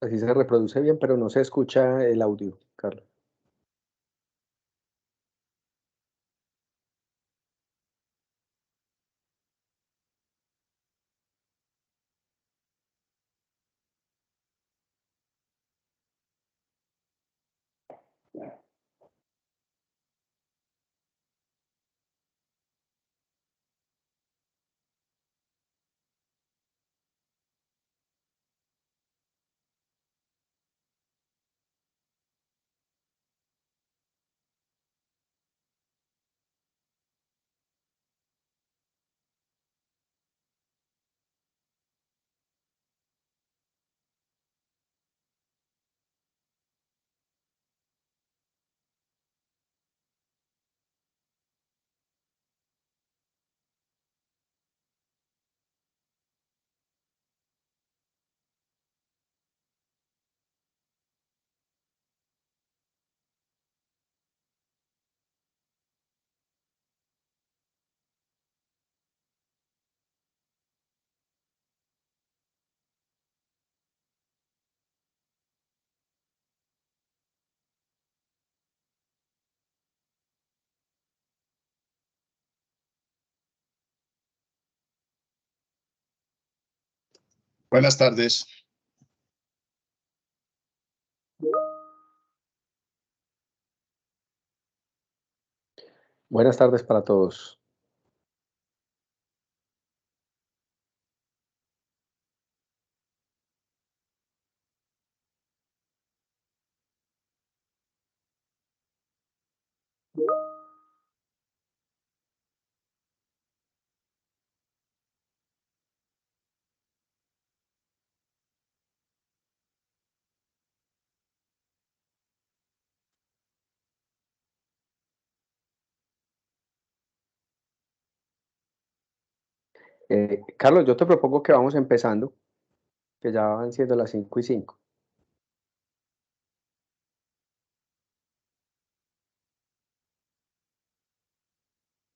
Así se reproduce bien, pero no se escucha el audio, Carlos. Buenas tardes. Buenas tardes para todos. Carlos, yo te propongo que vamos empezando, que ya van siendo las 5:05.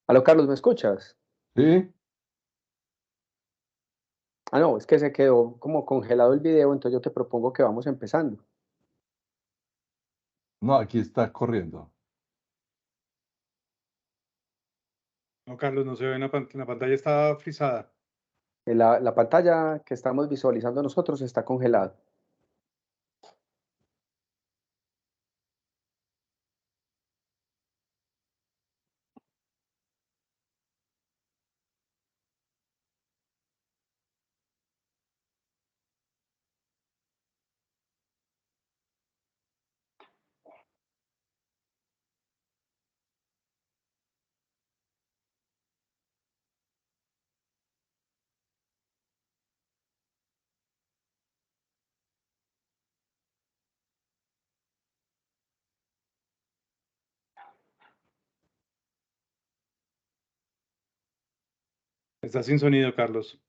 Aló, Carlos, ¿me escuchas? Sí, Ah, no, es que se quedó como congelado el video, entonces yo te propongo que vamos empezando. no, aquí está corriendo. No, Carlos, no se ve en la pantalla, está frisada. La pantalla que estamos visualizando nosotros está congelada. Está sin sonido, Carlos.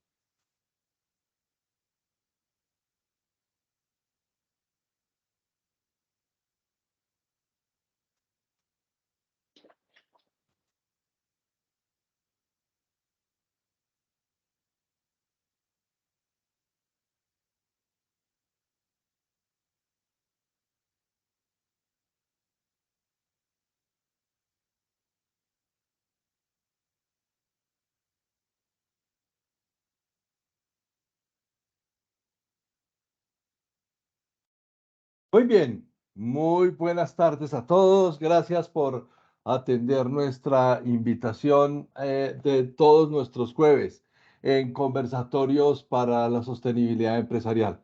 Muy bien, muy buenas tardes a todos. Gracias por atender nuestra invitación de todos nuestros jueves en conversatorios para la sostenibilidad empresarial.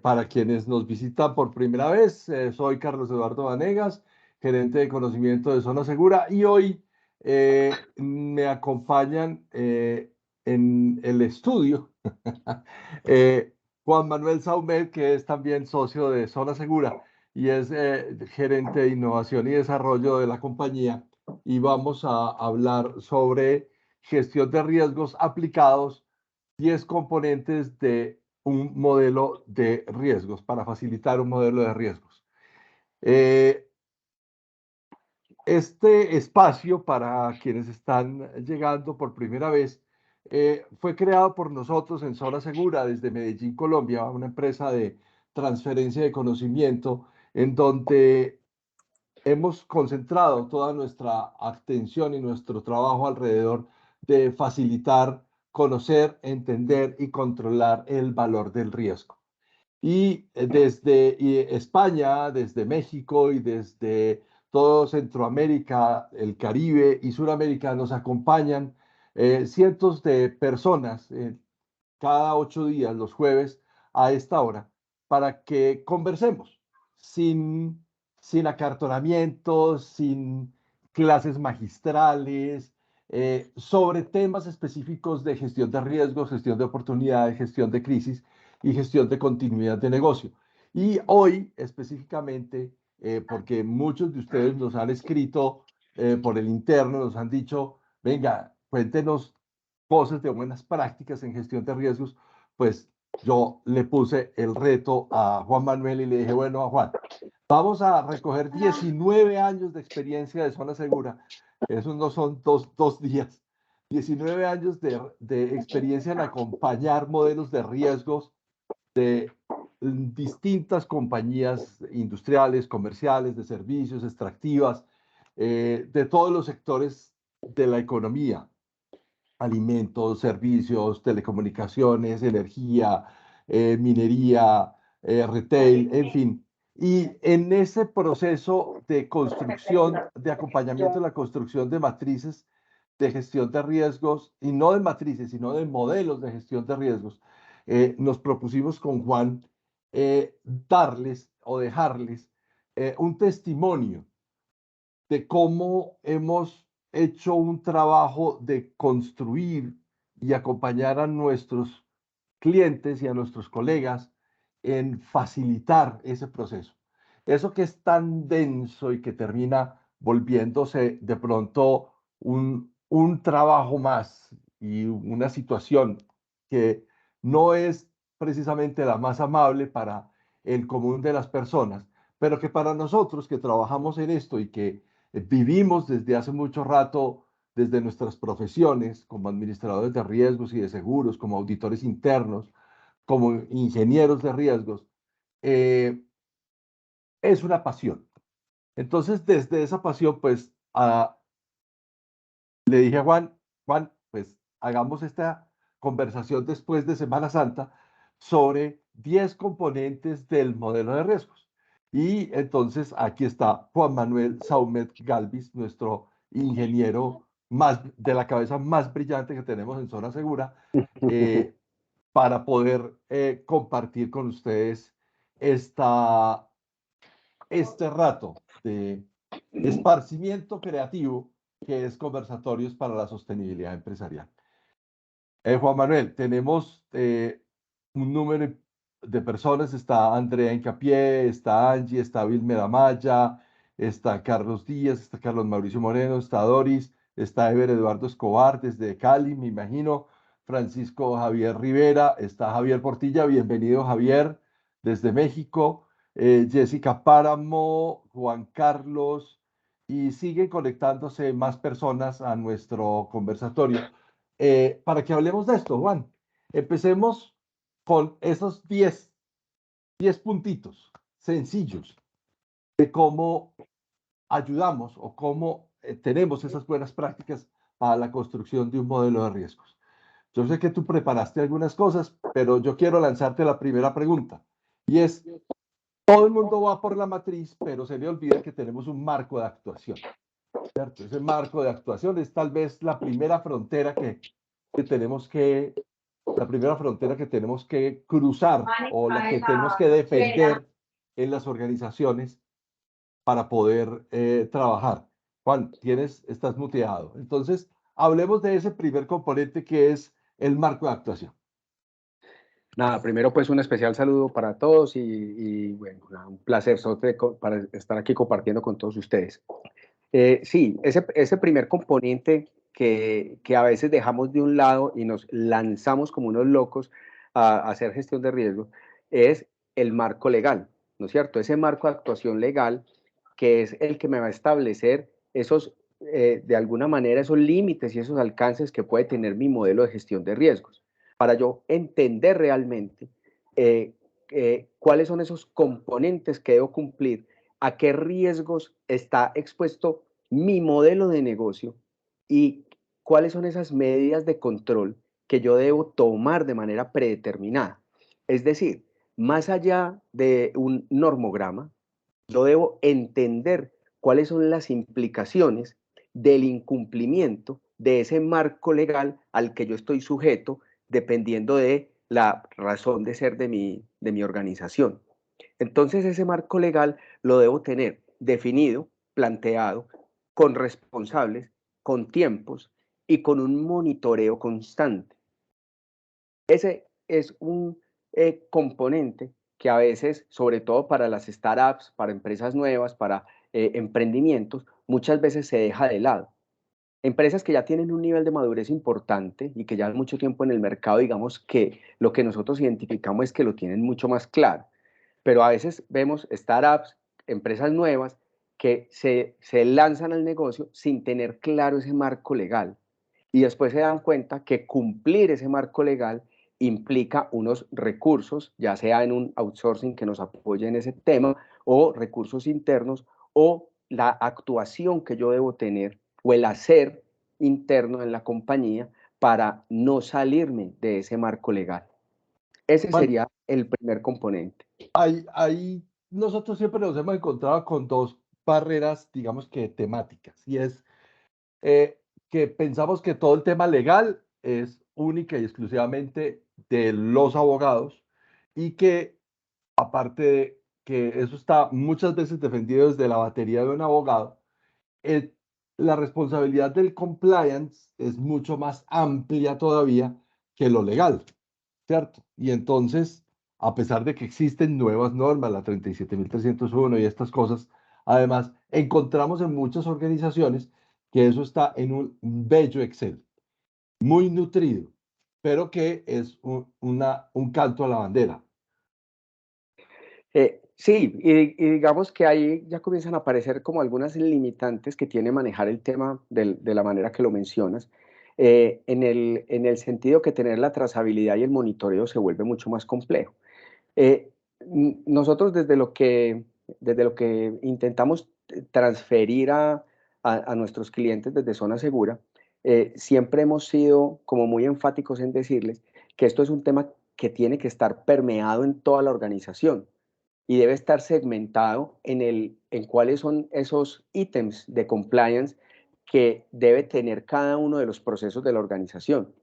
Para quienes nos visitan por primera vez, soy Carlos Eduardo Vanegas, gerente de conocimiento de Zona Segura, y hoy me acompañan en el estudio Juan Manuel Saumet, que es también socio de Zona Segura y es gerente de innovación y desarrollo de la compañía. Y vamos a hablar sobre gestión de riesgos aplicados, 10 componentes de un modelo de riesgos, para facilitar un modelo de riesgos. Este espacio, para quienes están llegando por primera vez, fue creado por nosotros en Zona Segura desde Medellín, Colombia, una empresa de transferencia de conocimiento, en donde hemos concentrado toda nuestra atención y nuestro trabajo alrededor de facilitar, conocer, entender y controlar el valor del riesgo. Y desde España, desde México y desde todo Centroamérica, el Caribe y Suramérica nos acompañan cientos de personas cada 8 días, los jueves, a esta hora, para que conversemos sin acartonamientos, sin clases magistrales, sobre temas específicos de gestión de riesgos, gestión de oportunidades, gestión de crisis y gestión de continuidad de negocio. Y hoy específicamente, porque muchos de ustedes nos han escrito por el interno, nos han dicho, venga, cuéntenos cosas de buenas prácticas en gestión de riesgos, pues yo le puse el reto a Juan Manuel y le dije, bueno, a Juan, vamos a recoger 19 años de experiencia de Zona Segura. Esos no son dos días. 19 años de experiencia en acompañar modelos de riesgos de distintas compañías industriales, comerciales, de servicios, extractivas, de todos los sectores de la economía, alimentos, servicios, telecomunicaciones, energía, minería, retail, en fin. Y en ese proceso de construcción, de acompañamiento de la construcción de matrices de gestión de riesgos, y no de matrices, sino de modelos de gestión de riesgos, nos propusimos con Juan darles o dejarles un testimonio de cómo hemos hecho un trabajo de construir y acompañar a nuestros clientes y a nuestros colegas en facilitar ese proceso. Eso que es tan denso y que termina volviéndose de pronto un trabajo más y una situación que no es precisamente la más amable para el común de las personas, pero que para nosotros que trabajamos en esto y que vivimos desde hace mucho rato, desde nuestras profesiones, como administradores de riesgos y de seguros, como auditores internos, como ingenieros de riesgos, eh, es una pasión. Entonces, desde esa pasión, pues, le dije a Juan, Juan, pues hagamos esta conversación después de Semana Santa sobre 10 componentes del modelo de riesgos. Y entonces aquí está Juan Manuel Saumet Galvis, nuestro ingeniero más de la cabeza más brillante que tenemos en Zona Segura, eh, para poder compartir con ustedes este rato de esparcimiento creativo que es Conversatorios para la Sostenibilidad Empresarial. Juan Manuel, tenemos un número de personas, está Andrea Incapié, está Angie, está Vilmeda Maya, está Carlos Díaz, está Carlos Mauricio Moreno, está Doris, está Ever Eduardo Escobar desde Cali, me imagino, Francisco Javier Rivera, está Javier Portilla, bienvenido Javier desde México, Jessica Páramo, Juan Carlos, y siguen conectándose más personas a nuestro conversatorio. Para que hablemos de esto, Juan. Empecemos con esos 10 puntitos sencillos de cómo ayudamos o cómo tenemos esas buenas prácticas para la construcción de un modelo de riesgos. Yo sé que tú preparaste algunas cosas, pero yo quiero lanzarte la primera pregunta y es, todo el mundo va por la matriz, pero se le olvida que tenemos un marco de actuación, ¿cierto? Ese marco de actuación es tal vez la primera frontera que tenemos que, la primera frontera que tenemos que cruzar o la que tenemos que defender en las organizaciones para poder trabajar. Juan, estás muteado. Entonces, hablemos de ese primer componente que es el marco de actuación. Nada, primero pues un especial saludo para todos y bueno, un placer para estar aquí compartiendo con todos ustedes. Sí, ese primer componente que a veces dejamos de un lado y nos lanzamos como unos locos a hacer gestión de riesgo es el marco legal, ¿no es cierto? Ese marco de actuación legal que es el que me va a establecer esos, de alguna manera, esos límites y esos alcances que puede tener mi modelo de gestión de riesgos, para yo entender realmente cuáles son esos componentes que debo cumplir, a qué riesgos está expuesto mi modelo de negocio y cuáles son esas medidas de control que yo debo tomar de manera predeterminada. Es decir, más allá de un normograma, yo debo entender cuáles son las implicaciones del incumplimiento de ese marco legal al que yo estoy sujeto, dependiendo de la razón de ser de mi organización. Entonces ese marco legal lo debo tener definido, planteado, con responsables, con tiempos y con un monitoreo constante. Ese es un componente que a veces, sobre todo para las startups, para empresas nuevas, para emprendimientos, muchas veces se deja de lado. Empresas que ya tienen un nivel de madurez importante y que ya han mucho tiempo en el mercado, digamos que lo que nosotros identificamos es que lo tienen mucho más claro. Pero a veces vemos startups, empresas nuevas, que se lanzan al negocio sin tener claro ese marco legal. Y después se dan cuenta que cumplir ese marco legal implica unos recursos, ya sea en un outsourcing que nos apoye en ese tema, o recursos internos, o la actuación que yo debo tener, o el hacer interno en la compañía para no salirme de ese marco legal. Ese Juan, sería el primer componente. ahí nosotros siempre nos hemos encontrado con dos barreras, digamos que temáticas, y es eh, que pensamos que todo el tema legal es única y exclusivamente de los abogados y que aparte de que eso está muchas veces defendido desde la batería de un abogado, eh, la responsabilidad del compliance es mucho más amplia todavía que lo legal, ¿cierto? Y entonces, a pesar de que existen nuevas normas, la 37.301 y estas cosas, además, encontramos en muchas organizaciones que eso está en un bello Excel, muy nutrido, pero que es un canto a la bandera. Sí, y digamos que ahí ya comienzan a aparecer como algunas limitantes que tiene manejar el tema de la manera que lo mencionas, en el sentido que tener la trazabilidad y el monitoreo se vuelve mucho más complejo. Nosotros desde lo que intentamos transferir a nuestros clientes desde Zona Segura, siempre hemos sido como muy enfáticos en decirles que esto es un tema que tiene que estar permeado en toda la organización y debe estar segmentado en cuáles son esos ítems de compliance que debe tener cada uno de los procesos de la organización.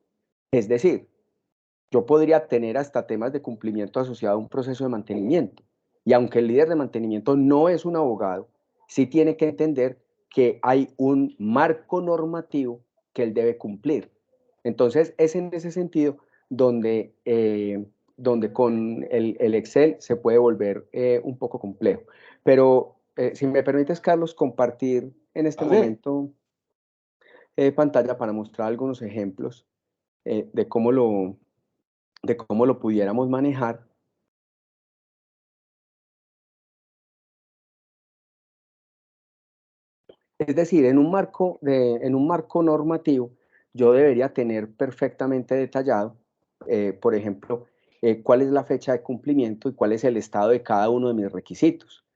Es decir, yo podría tener hasta temas de cumplimiento asociado a un proceso de mantenimiento. Y aunque el líder de mantenimiento no es un abogado, sí tiene que entender que hay un marco normativo que él debe cumplir. Entonces, es en ese sentido donde con el Excel se puede volver un poco complejo. Pero si me permites, Carlos, compartir en este ¿Vale? momento pantalla para mostrar algunos ejemplos de cómo lo pudiéramos manejar. Es decir, en un marco normativo, yo debería tener perfectamente detallado, por ejemplo, cuál es la fecha de cumplimiento y cuál es el estado de cada uno de mis requisitos.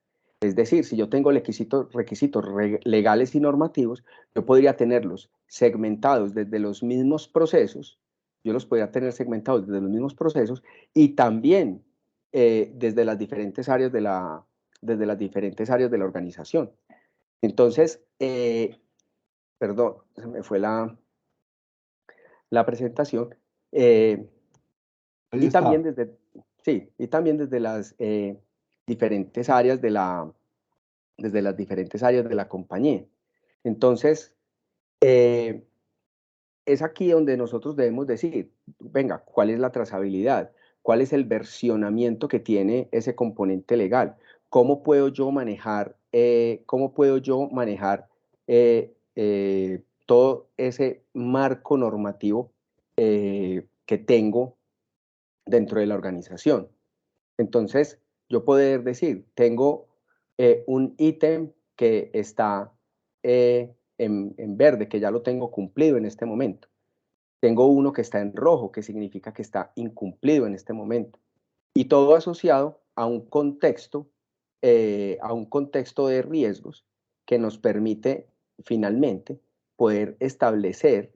Es decir, si yo tengo requisitos legales y normativos, yo podría tenerlos segmentados desde los mismos procesos, yo los podría tener segmentados desde los mismos procesos y también desde las diferentes áreas de la organización. Entonces, perdón, se me fue la presentación. eh, Ahí y también está. desde, sí, y también desde las diferentes áreas desde las diferentes áreas de la compañía. Entonces, eh, es aquí donde nosotros debemos decir, venga, ¿cuál es la trazabilidad? ¿Cuál es el versionamiento que tiene ese componente legal? ¿Cómo puedo yo manejar todo ese marco normativo que tengo dentro de la organización? Entonces, yo poder decir, tengo un ítem que está en verde, que ya lo tengo cumplido en este momento. Tengo uno que está en rojo, que significa que está incumplido en este momento. y todo asociado a un contexto de riesgos que nos permite finalmente poder establecer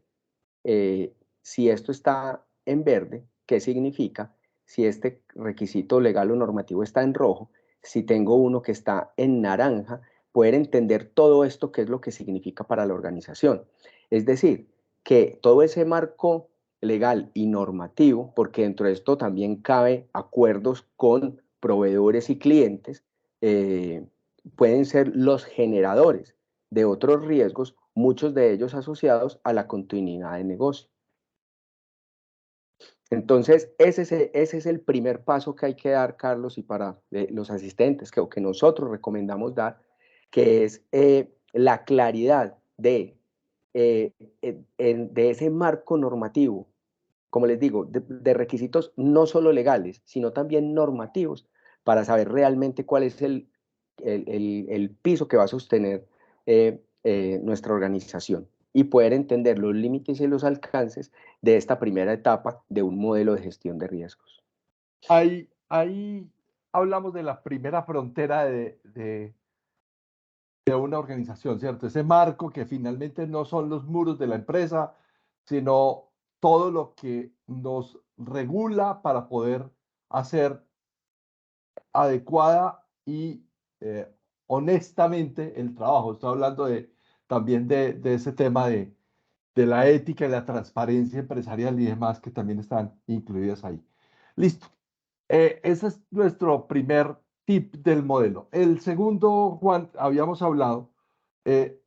si esto está en verde, qué significa, si este requisito legal o normativo está en rojo, si tengo uno que está en naranja, poder entender todo esto, qué es lo que significa para la organización. Es decir, que todo ese marco legal y normativo, porque dentro de esto también cabe acuerdos con proveedores y clientes, pueden ser los generadores de otros riesgos, muchos de ellos asociados a la continuidad de negocio. Entonces, ese es el primer paso que hay que dar, Carlos, y para los asistentes, que nosotros recomendamos dar, que es la claridad de ese marco normativo, como les digo, de requisitos no solo legales, sino también normativos, para saber realmente cuál es el piso que va a sostener nuestra organización y poder entender los límites y los alcances de esta primera etapa de un modelo de gestión de riesgos. Ahí hablamos de la primera frontera de una organización, ¿cierto? Ese marco que finalmente no son los muros de la empresa, sino todo lo que nos regula para poder hacer adecuada y honestamente el trabajo. Estoy hablando también de ese tema de la ética y la transparencia empresarial y demás que también están incluidas ahí. Listo. Ese es nuestro primer tip del modelo. El segundo, Juan, habíamos hablado, eh,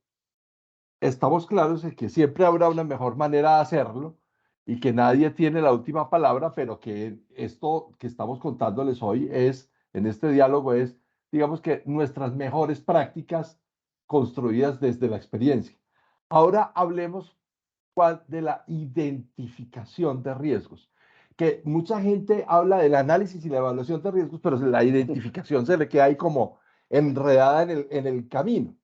estamos claros en que siempre habrá una mejor manera de hacerlo y que nadie tiene la última palabra, pero que esto que estamos contándoles hoy en este diálogo digamos que nuestras mejores prácticas construidas desde la experiencia. Ahora hablemos, Juan, de la identificación de riesgos, que mucha gente habla del análisis y la evaluación de riesgos, pero la identificación se le queda ahí como enredada en el camino.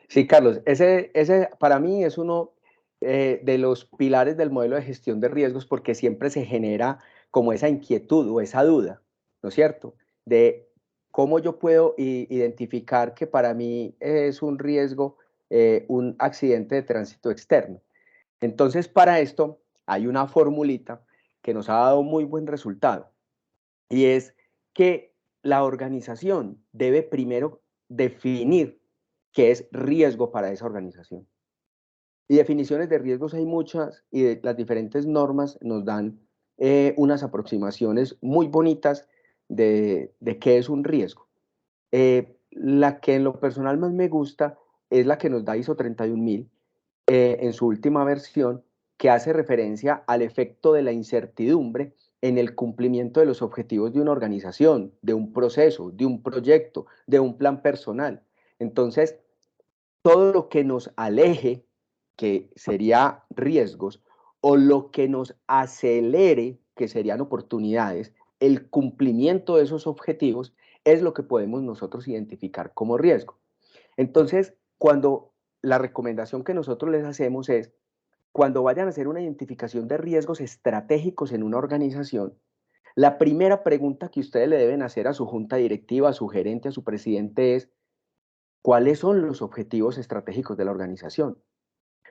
Sí, Carlos, ese para mí es uno de los pilares del modelo de gestión de riesgos porque siempre se genera como esa inquietud o esa duda, ¿no es cierto? De cómo yo puedo identificar que para mí es un riesgo un accidente de tránsito externo. Entonces, para esto hay una formulita que nos ha dado muy buen resultado y es que la organización debe primero definir qué es riesgo para esa organización. Y definiciones de riesgos hay muchas y las diferentes normas nos dan unas aproximaciones muy bonitas de qué es un riesgo. La que en lo personal más me gusta es la que nos da ISO 31000 en su última versión, que hace referencia al efecto de la incertidumbre en el cumplimiento de los objetivos de una organización, de un proceso, de un proyecto, de un plan personal. Entonces, todo lo que nos aleje, que sería riesgos, o lo que nos acelere, que serían oportunidades, el cumplimiento de esos objetivos, es lo que podemos nosotros identificar como riesgo. Entonces, cuando la recomendación que nosotros les hacemos es, cuando vayan a hacer una identificación de riesgos estratégicos en una organización, la primera pregunta que ustedes le deben hacer a su junta directiva, a su gerente, a su presidente es, ¿cuáles son los objetivos estratégicos de la organización?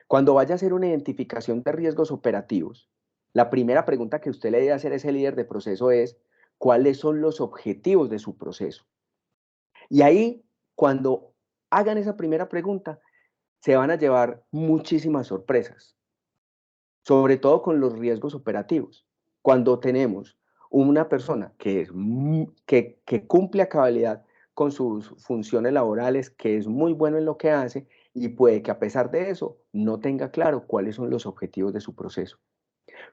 Cuando vaya a hacer una identificación de riesgos operativos, la primera pregunta que usted le debe hacer a ese líder de proceso es, ¿cuáles son los objetivos de su proceso? Y ahí, cuando hagan esa primera pregunta, se van a llevar muchísimas sorpresas, sobre todo con los riesgos operativos. Cuando tenemos una persona que cumple a cabalidad con sus funciones laborales, que es muy bueno en lo que hace y puede que a pesar de eso no tenga claro cuáles son los objetivos de su proceso.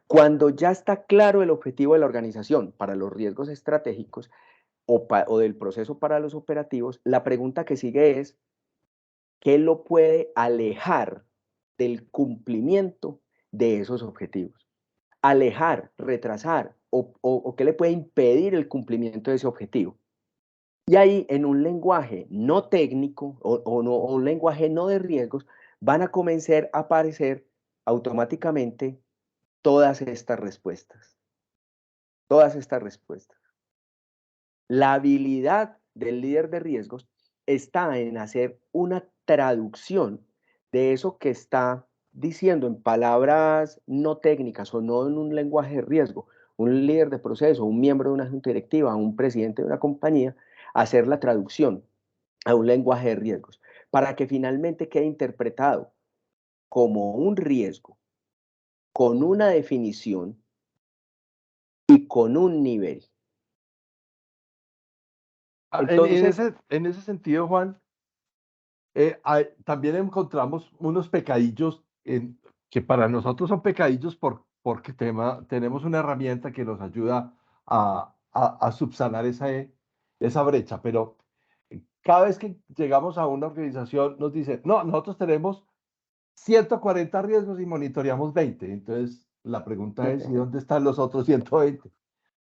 Cuando ya está claro el objetivo de la organización para los riesgos estratégicos o del proceso para los operativos, la pregunta que sigue es, ¿qué lo puede alejar del cumplimiento de esos objetivos? Alejar, retrasar o qué le puede impedir el cumplimiento de ese objetivo. Y ahí en un lenguaje no técnico o un lenguaje no de riesgos van a comenzar a aparecer automáticamente todas estas respuestas. todas estas respuestas. La habilidad del líder de riesgos está en hacer una traducción de eso que está diciendo en palabras no técnicas o no en un lenguaje de riesgo. Un líder de proceso, un miembro de una junta directiva, un presidente de una compañía, hacer la traducción a un lenguaje de riesgos para que finalmente quede interpretado como un riesgo con una definición y con un nivel. Entonces, En ese sentido, Juan, también encontramos unos pecadillos que para nosotros son pecadillos porque tenemos una herramienta que nos ayuda a subsanar esa brecha, pero cada vez que llegamos a una organización nos dice, no, nosotros tenemos 140 riesgos y monitoreamos 20. Entonces, la pregunta es, ¿y dónde están los otros 120?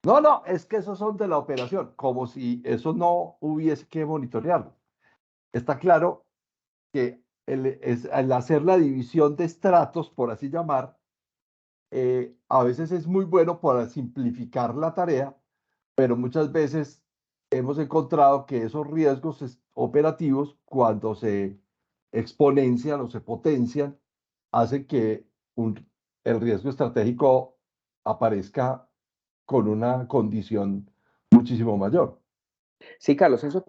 No, no, es que esos son de la operación, como si eso no hubiese que monitorearlo. Está claro que al hacer la división de estratos, por así llamar, a veces es muy bueno para simplificar la tarea, pero muchas veces hemos encontrado que esos riesgos operativos, cuando se exponencian o se potencian, hacen que el riesgo estratégico aparezca con una condición muchísimo mayor. sí, Carlos, eso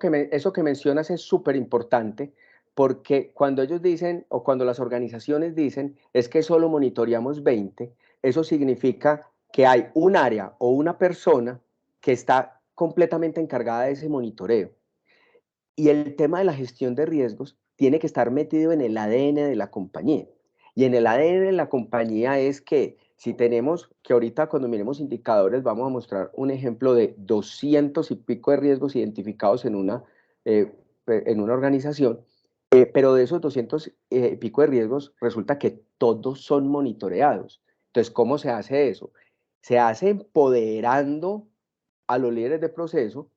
que mencionas es súper importante porque cuando ellos dicen o cuando las organizaciones dicen es que solo monitoreamos 20, eso significa que hay un área o una persona que está completamente encargada de ese monitoreo. Y el tema de la gestión de riesgos tiene que estar metido en el ADN de la compañía. Y en el ADN de la compañía es que si tenemos, que ahorita cuando miremos indicadores vamos a mostrar un ejemplo de 200 y pico de riesgos identificados en una organización, pero de esos 200 y pico de riesgos resulta que todos son monitoreados. Entonces, ¿cómo se hace eso? Se hace empoderando a los líderes de proceso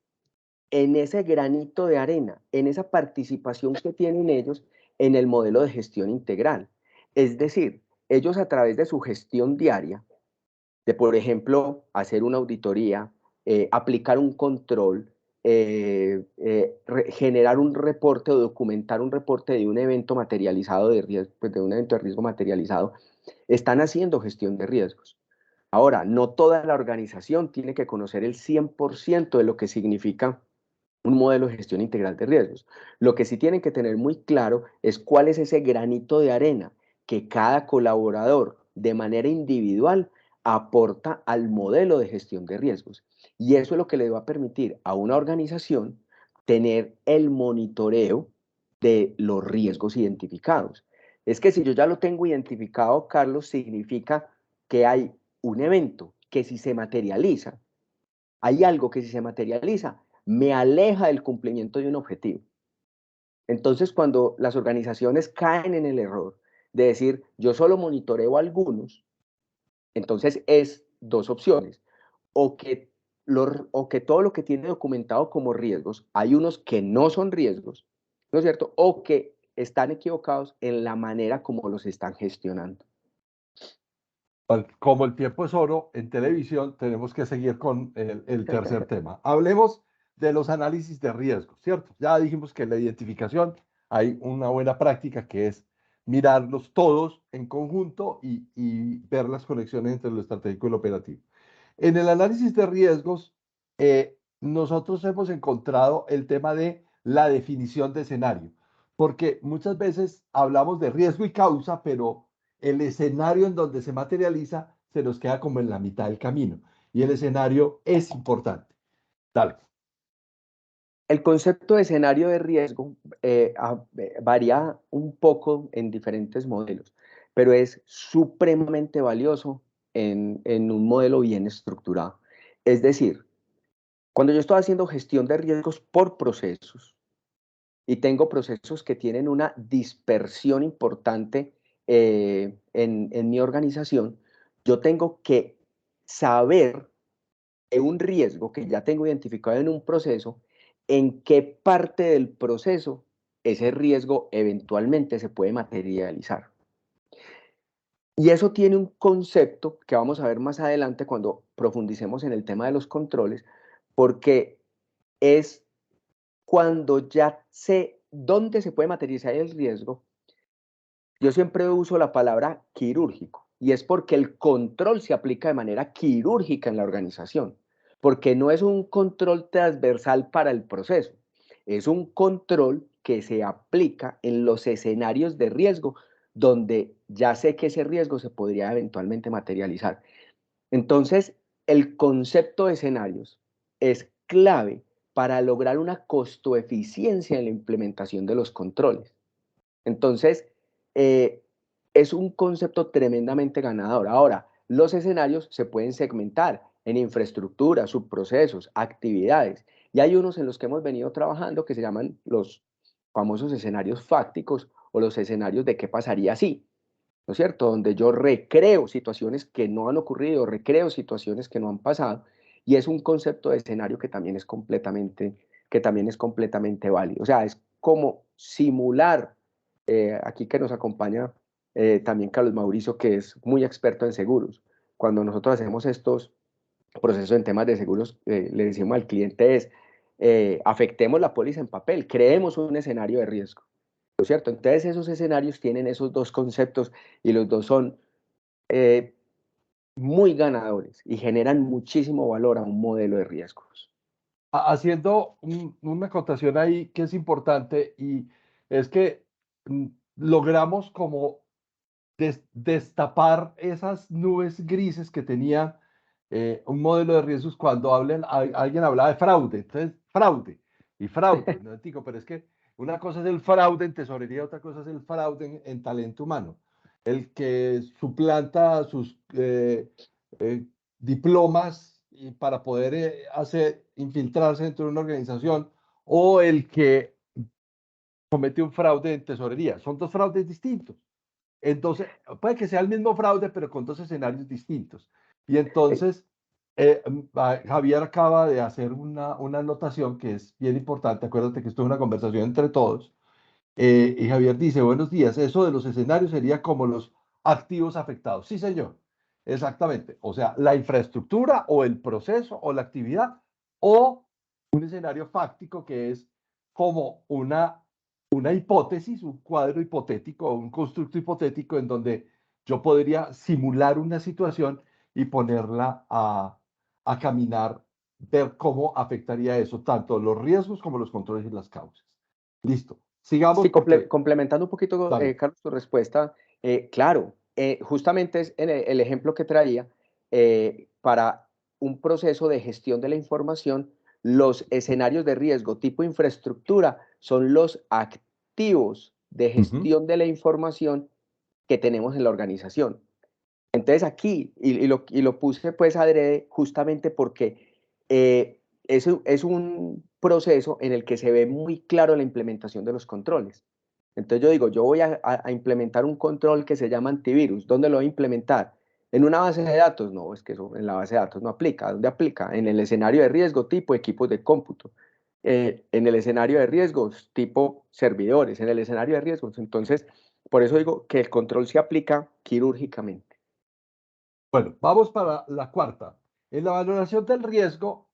en ese granito de arena, en esa participación que tienen ellos en el modelo de gestión integral. Es decir, ellos a través de su gestión diaria, de por ejemplo, hacer una auditoría, aplicar un control, generar un reporte o documentar un reporte de un evento materializado de riesgo, pues de un evento de riesgo materializado, están haciendo gestión de riesgos. Ahora, no toda la organización tiene que conocer el 100% de lo que significa un modelo de gestión integral de riesgos. Lo que sí tienen que tener muy claro es cuál es ese granito de arena que cada colaborador de manera individual aporta al modelo de gestión de riesgos. Y eso es lo que le va a permitir a una organización tener el monitoreo de los riesgos identificados. Es que si yo ya lo tengo identificado, Carlos, significa que hay un evento que si se materializa, hay algo que si se materializa, me aleja del cumplimiento de un objetivo. Entonces, cuando las organizaciones caen en el error de decir, yo solo monitoreo algunos, entonces es dos opciones. O que todo lo que tiene documentado como riesgos, hay unos que no son riesgos, ¿no es cierto? O que están equivocados en la manera como los están gestionando. Como el tiempo es oro, en televisión tenemos que seguir con el tercer tema. Hablemos de los análisis de riesgo, ¿cierto? Ya dijimos que en la identificación hay una buena práctica que es mirarlos todos en conjunto y ver las conexiones entre lo estratégico y lo operativo. En el análisis de riesgos, nosotros hemos encontrado el tema de la definición de escenario, porque muchas veces hablamos de riesgo y causa, pero el escenario en donde se materializa se nos queda como en la mitad del camino. Y el escenario es importante. Dale. El concepto de escenario de riesgo varía un poco en diferentes modelos, pero es supremamente valioso en un modelo bien estructurado. Es decir, cuando yo estoy haciendo gestión de riesgos por procesos y tengo procesos que tienen una dispersión importante en mi organización, yo tengo que saber de un riesgo que ya tengo identificado en un proceso, en qué parte del proceso ese riesgo eventualmente se puede materializar. Y eso tiene un concepto que vamos a ver más adelante cuando profundicemos en el tema de los controles, porque es cuando ya sé dónde se puede materializar el riesgo. Yo siempre uso la palabra quirúrgico, y es porque el control se aplica de manera quirúrgica en la organización, porque no es un control transversal para el proceso, es un control que se aplica en los escenarios de riesgo donde ya sé que ese riesgo se podría eventualmente materializar. Entonces, el concepto de escenarios es clave para lograr una costo-eficiencia en la implementación de los controles. Entonces, eh, es un concepto tremendamente ganador. Ahora, los escenarios se pueden segmentar en infraestructura, subprocesos, actividades. Y hay unos en los que hemos venido trabajando que se llaman los famosos escenarios fácticos o los escenarios de qué pasaría si, ¿no es cierto? Donde yo recreo situaciones que no han ocurrido, recreo situaciones que no han pasado. Y es un concepto de escenario que también es completamente válido. O sea, es como simular aquí que nos acompaña también Carlos Mauricio, que es muy experto en seguros. Cuando nosotros hacemos estos procesos en temas de seguros, le decimos al cliente es, afectemos la póliza en papel, creemos un escenario de riesgo, ¿no es cierto? Entonces esos escenarios tienen esos dos conceptos y los dos son eh, muy ganadores y generan muchísimo valor a un modelo de riesgos. Haciendo una acotación ahí que es importante y es que logramos como destapar esas nubes grises que tenía un modelo de riesgos cuando alguien hablaba de fraude. Entonces, fraude y fraude. No digo, pero es que una cosa es el fraude en tesorería, otra cosa es el fraude en talento humano. El que suplanta sus diplomas y para poder infiltrarse dentro de una organización o el que comete un fraude en tesorería. Son dos fraudes distintos. Entonces, puede que sea el mismo fraude, pero con dos escenarios distintos. Y entonces, Javier acaba de hacer una anotación que es bien importante. Acuérdate que esto es una conversación entre todos. Y Javier dice, buenos días, eso de los escenarios sería como los activos afectados. Sí, señor, exactamente. O sea, la infraestructura o el proceso o la actividad o un escenario fáctico que es como una hipótesis, un cuadro hipotético, un constructo hipotético en donde yo podría simular una situación y ponerla a caminar, ver cómo afectaría eso, tanto los riesgos como los controles y las causas. Listo. Sigamos Sí, porque, complementando un poquito, dale. Carlos, tu respuesta, claro, justamente es el ejemplo que traía para un proceso de gestión de la información, los escenarios de riesgo tipo infraestructura son los activos de Ujú. gestión de la información que tenemos en la organización. Entonces aquí, y lo puse pues adrede justamente porque es un proceso en el que se ve muy claro la implementación de los controles. Entonces yo digo, yo voy a implementar un control que se llama antivirus. ¿Dónde lo voy a implementar? ¿En una base de datos? No, es que eso en la base de datos no aplica. ¿Dónde aplica? En el escenario de riesgo tipo equipos de cómputo. En el escenario de riesgos tipo servidores. En el escenario de riesgos. Entonces, por eso digo que el control se aplica quirúrgicamente. Bueno, vamos para la cuarta. En la valoración del riesgo,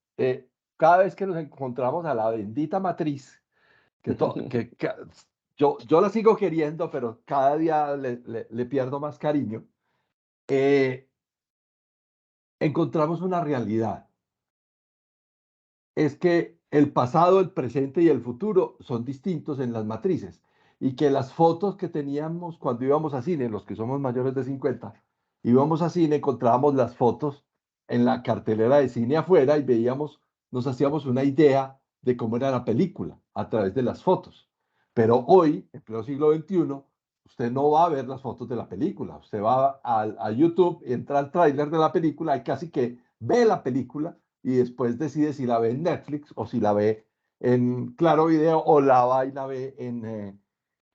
cada vez que nos encontramos a la bendita matriz, que yo la sigo queriendo, pero cada día le pierdo más cariño, eh, encontramos una realidad. Es que el pasado, el presente y el futuro son distintos en las matrices y que las fotos que teníamos cuando íbamos a cine, los que somos mayores de 50, íbamos a cine, encontrábamos las fotos en la cartelera de cine afuera y veíamos, nos hacíamos una idea de cómo era la película a través de las fotos. Pero hoy, en pleno siglo XXI, usted no va a ver las fotos de la película, usted va a YouTube, entra al tráiler de la película y casi que ve la película y después decide si la ve en Netflix o si la ve en Claro Video o la va y la ve en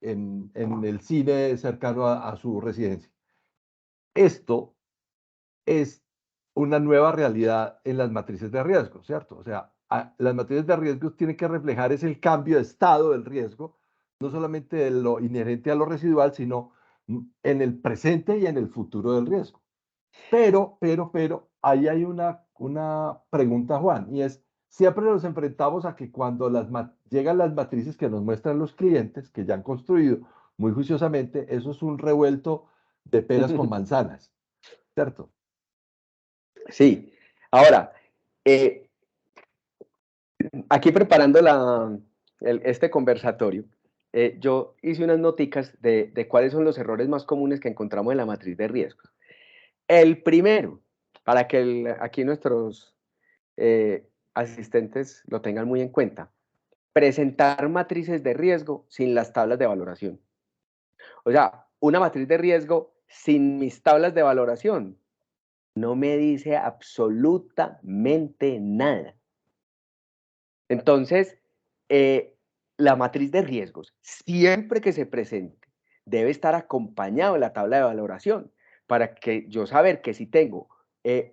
el cine cercano a su residencia. Esto es una nueva realidad en las matrices de riesgo, ¿cierto? O sea, las matrices de riesgo tienen que reflejar es el cambio de estado del riesgo, no solamente de lo inherente a lo residual, sino en el presente y en el futuro del riesgo. Pero, ahí hay una pregunta, Juan, y es, siempre nos enfrentamos a que cuando llegan las matrices que nos muestran los clientes, que ya han construido muy juiciosamente, eso es un revuelto de peras con manzanas, ¿cierto? Sí. Ahora, aquí preparando este conversatorio, yo hice unas noticas de cuáles son los errores más comunes que encontramos en la matriz de riesgos. El primero, para que aquí nuestros asistentes lo tengan muy en cuenta, presentar matrices de riesgo sin las tablas de valoración. O sea, una matriz de riesgo sin mis tablas de valoración no me dice absolutamente nada. Entonces, la matriz de riesgos, siempre que se presente, debe estar acompañado de la tabla de valoración para que yo saber que si tengo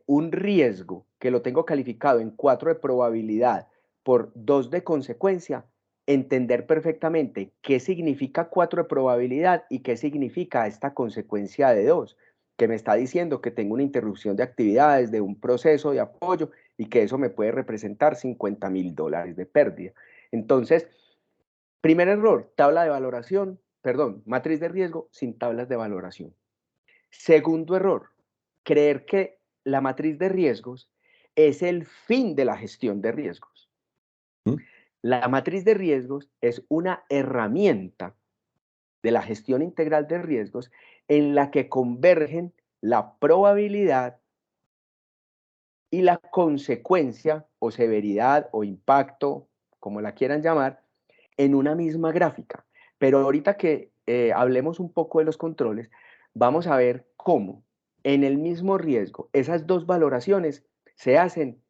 un riesgo que lo tengo calificado en 4 de probabilidad por 2 de consecuencia, entender perfectamente qué significa 4 de probabilidad y qué significa esta consecuencia de 2, que me está diciendo que tengo una interrupción de actividades, de un proceso de apoyo y que eso me puede representar $50,000 de pérdida. Entonces, primer error, tabla de valoración, perdón, matriz de riesgo sin tablas de valoración. Segundo error, creer que la matriz de riesgos es el fin de la gestión de riesgos. La matriz de riesgos es una herramienta de la gestión integral de riesgos en la que convergen la probabilidad y la consecuencia o severidad o impacto, como la quieran llamar, en una misma gráfica. Pero ahorita que hablemos un poco de los controles, vamos a ver cómo en el mismo riesgo esas dos valoraciones se hacen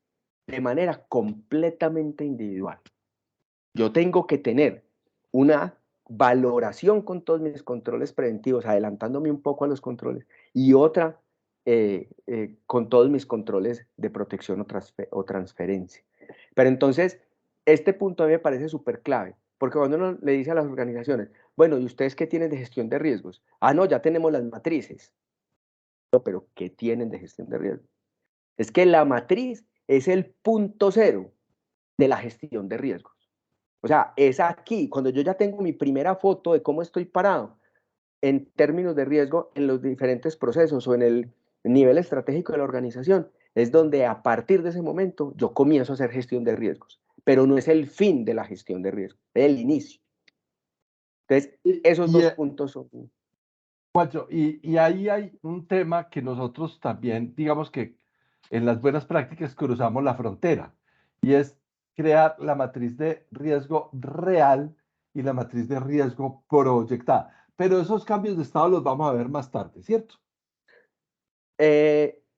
de manera completamente individual. Yo tengo que tener una valoración con todos mis controles preventivos, adelantándome un poco a los controles, y otra con todos mis controles de protección o transferencia. Pero entonces, este punto a mí me parece súper clave, porque cuando uno le dice a las organizaciones, bueno, ¿y ustedes qué tienen de gestión de riesgos? Ah, no, ya tenemos las matrices. No, pero ¿qué tienen de gestión de riesgos? Es que la matriz es el punto cero de la gestión de riesgos. O sea, es aquí, cuando yo ya tengo mi primera foto de cómo estoy parado en términos de riesgo en los diferentes procesos o en el nivel estratégico de la organización, es donde a partir de ese momento yo comienzo a hacer gestión de riesgos, pero no es el fin de la gestión de riesgos, es el inicio. Entonces, esos dos puntos son... Juancho, y ahí hay un tema que nosotros también, digamos que en las buenas prácticas cruzamos la frontera, y es crear la matriz de riesgo real y la matriz de riesgo proyectada. Pero esos cambios de estado los vamos a ver más tarde, ¿cierto?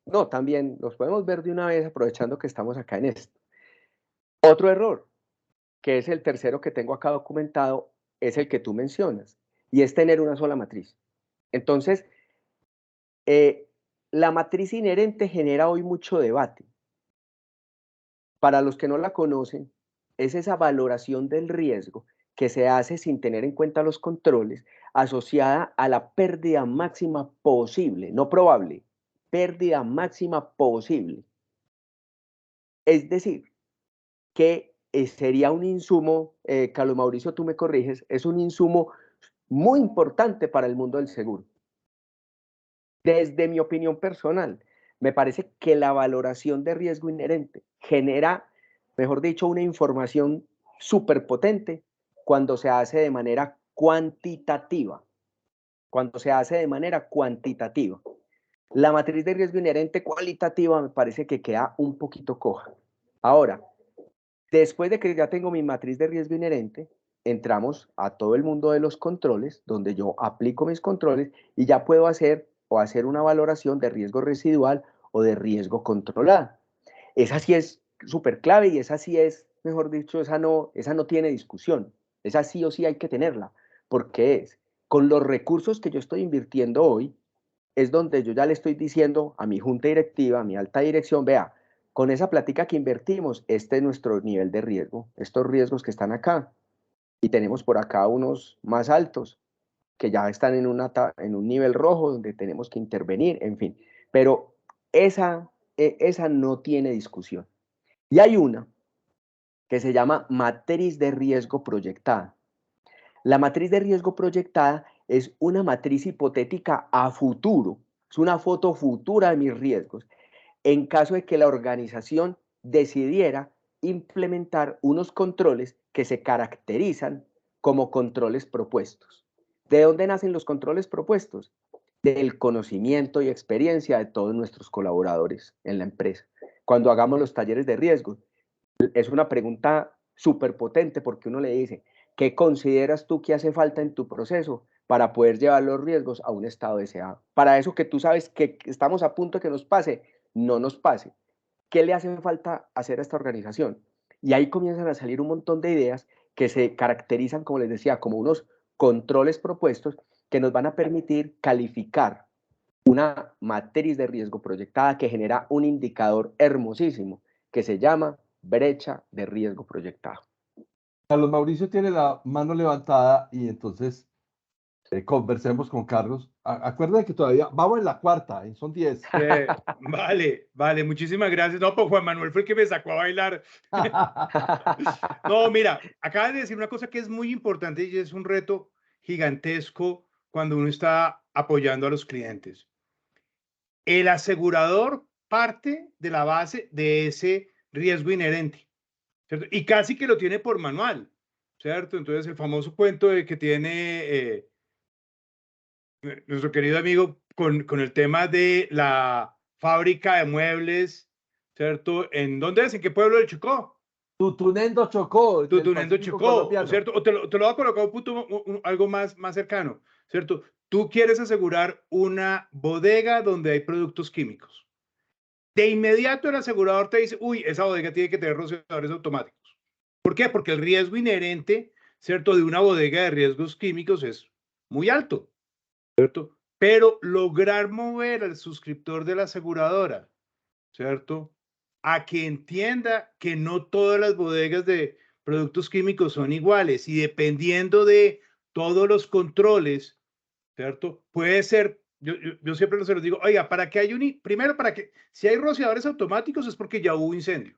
No, también los podemos ver de una vez aprovechando que estamos acá en esto. Otro error, que es el tercero que tengo acá documentado, es el que tú mencionas, y es tener una sola matriz. Entonces, la matriz inherente genera hoy mucho debate. Para los que no la conocen, es esa valoración del riesgo que se hace sin tener en cuenta los controles, asociada a la pérdida máxima posible, no probable, pérdida máxima posible. Es decir, que sería un insumo, Carlos Mauricio, tú me corriges, es un insumo muy importante para el mundo del seguro. Desde mi opinión personal, me parece que la valoración de riesgo inherente genera, mejor dicho, una información súper potente cuando se hace de manera cuantitativa. Cuando se hace de manera cuantitativa. La matriz de riesgo inherente cualitativa me parece que queda un poquito coja. Ahora, después de que ya tengo mi matriz de riesgo inherente, entramos a todo el mundo de los controles, donde yo aplico mis controles y ya puedo hacer una valoración de riesgo residual o de riesgo controlado. Esa sí es súper clave y esa sí es, mejor dicho, esa no tiene discusión. Esa sí o sí hay que tenerla, porque es con los recursos que yo estoy invirtiendo hoy, es donde yo ya le estoy diciendo a mi junta directiva, a mi alta dirección, vea, con esa plática que invertimos, este es nuestro nivel de riesgo, estos riesgos que están acá, y tenemos por acá unos más altos. que ya están en un nivel rojo donde tenemos que intervenir, en fin. Pero esa no tiene discusión. Y hay una que se llama matriz de riesgo proyectada. La matriz de riesgo proyectada es una matriz hipotética a futuro, es una foto futura de mis riesgos, en caso de que la organización decidiera implementar unos controles que se caracterizan como controles propuestos. ¿De dónde nacen los controles propuestos? Del conocimiento y experiencia de todos nuestros colaboradores en la empresa. Cuando hagamos los talleres de riesgo, es una pregunta súper potente porque uno le dice, ¿qué consideras tú que hace falta en tu proceso para poder llevar los riesgos a un estado deseado? Para eso que tú sabes que estamos a punto de que nos pase, no nos pase. ¿Qué le hace falta hacer a esta organización? Y ahí comienzan a salir un montón de ideas que se caracterizan, como les decía, como unos controles propuestos que nos van a permitir calificar una matriz de riesgo proyectada que genera un indicador hermosísimo que se llama brecha de riesgo proyectado. Carlos Mauricio tiene la mano levantada y entonces conversemos con Carlos. Acuérdense que todavía vamos en la cuarta, son 10. Vale, muchísimas gracias. No, pues Juan Manuel fue el que me sacó a bailar. No, mira, acabas de decir una cosa que es muy importante y es un reto gigantesco cuando uno está apoyando a los clientes. El asegurador parte de la base de ese riesgo inherente, ¿cierto? Y casi que lo tiene por manual, ¿cierto? Entonces el famoso cuento de que tiene nuestro querido amigo con el tema de la fábrica de muebles, ¿cierto? ¿En dónde es? ¿En qué pueblo del Chocó? Tutunendo Chocó, del Tutunendo Pacífico Chocó, colombiano. ¿cierto? O te lo voy a colocar algo más cercano, ¿cierto? Tú quieres asegurar una bodega donde hay productos químicos. De inmediato el asegurador te dice, uy, esa bodega tiene que tener rociadores automáticos. ¿Por qué? Porque el riesgo inherente, ¿cierto? De una bodega de riesgos químicos es muy alto, ¿cierto? Pero lograr mover al suscriptor de la aseguradora, ¿cierto? A que entienda que no todas las bodegas de productos químicos son iguales y dependiendo de todos los controles, ¿cierto? Puede ser, yo siempre se los digo, oiga, para que haya primero, para que, si hay rociadores automáticos es porque ya hubo incendio,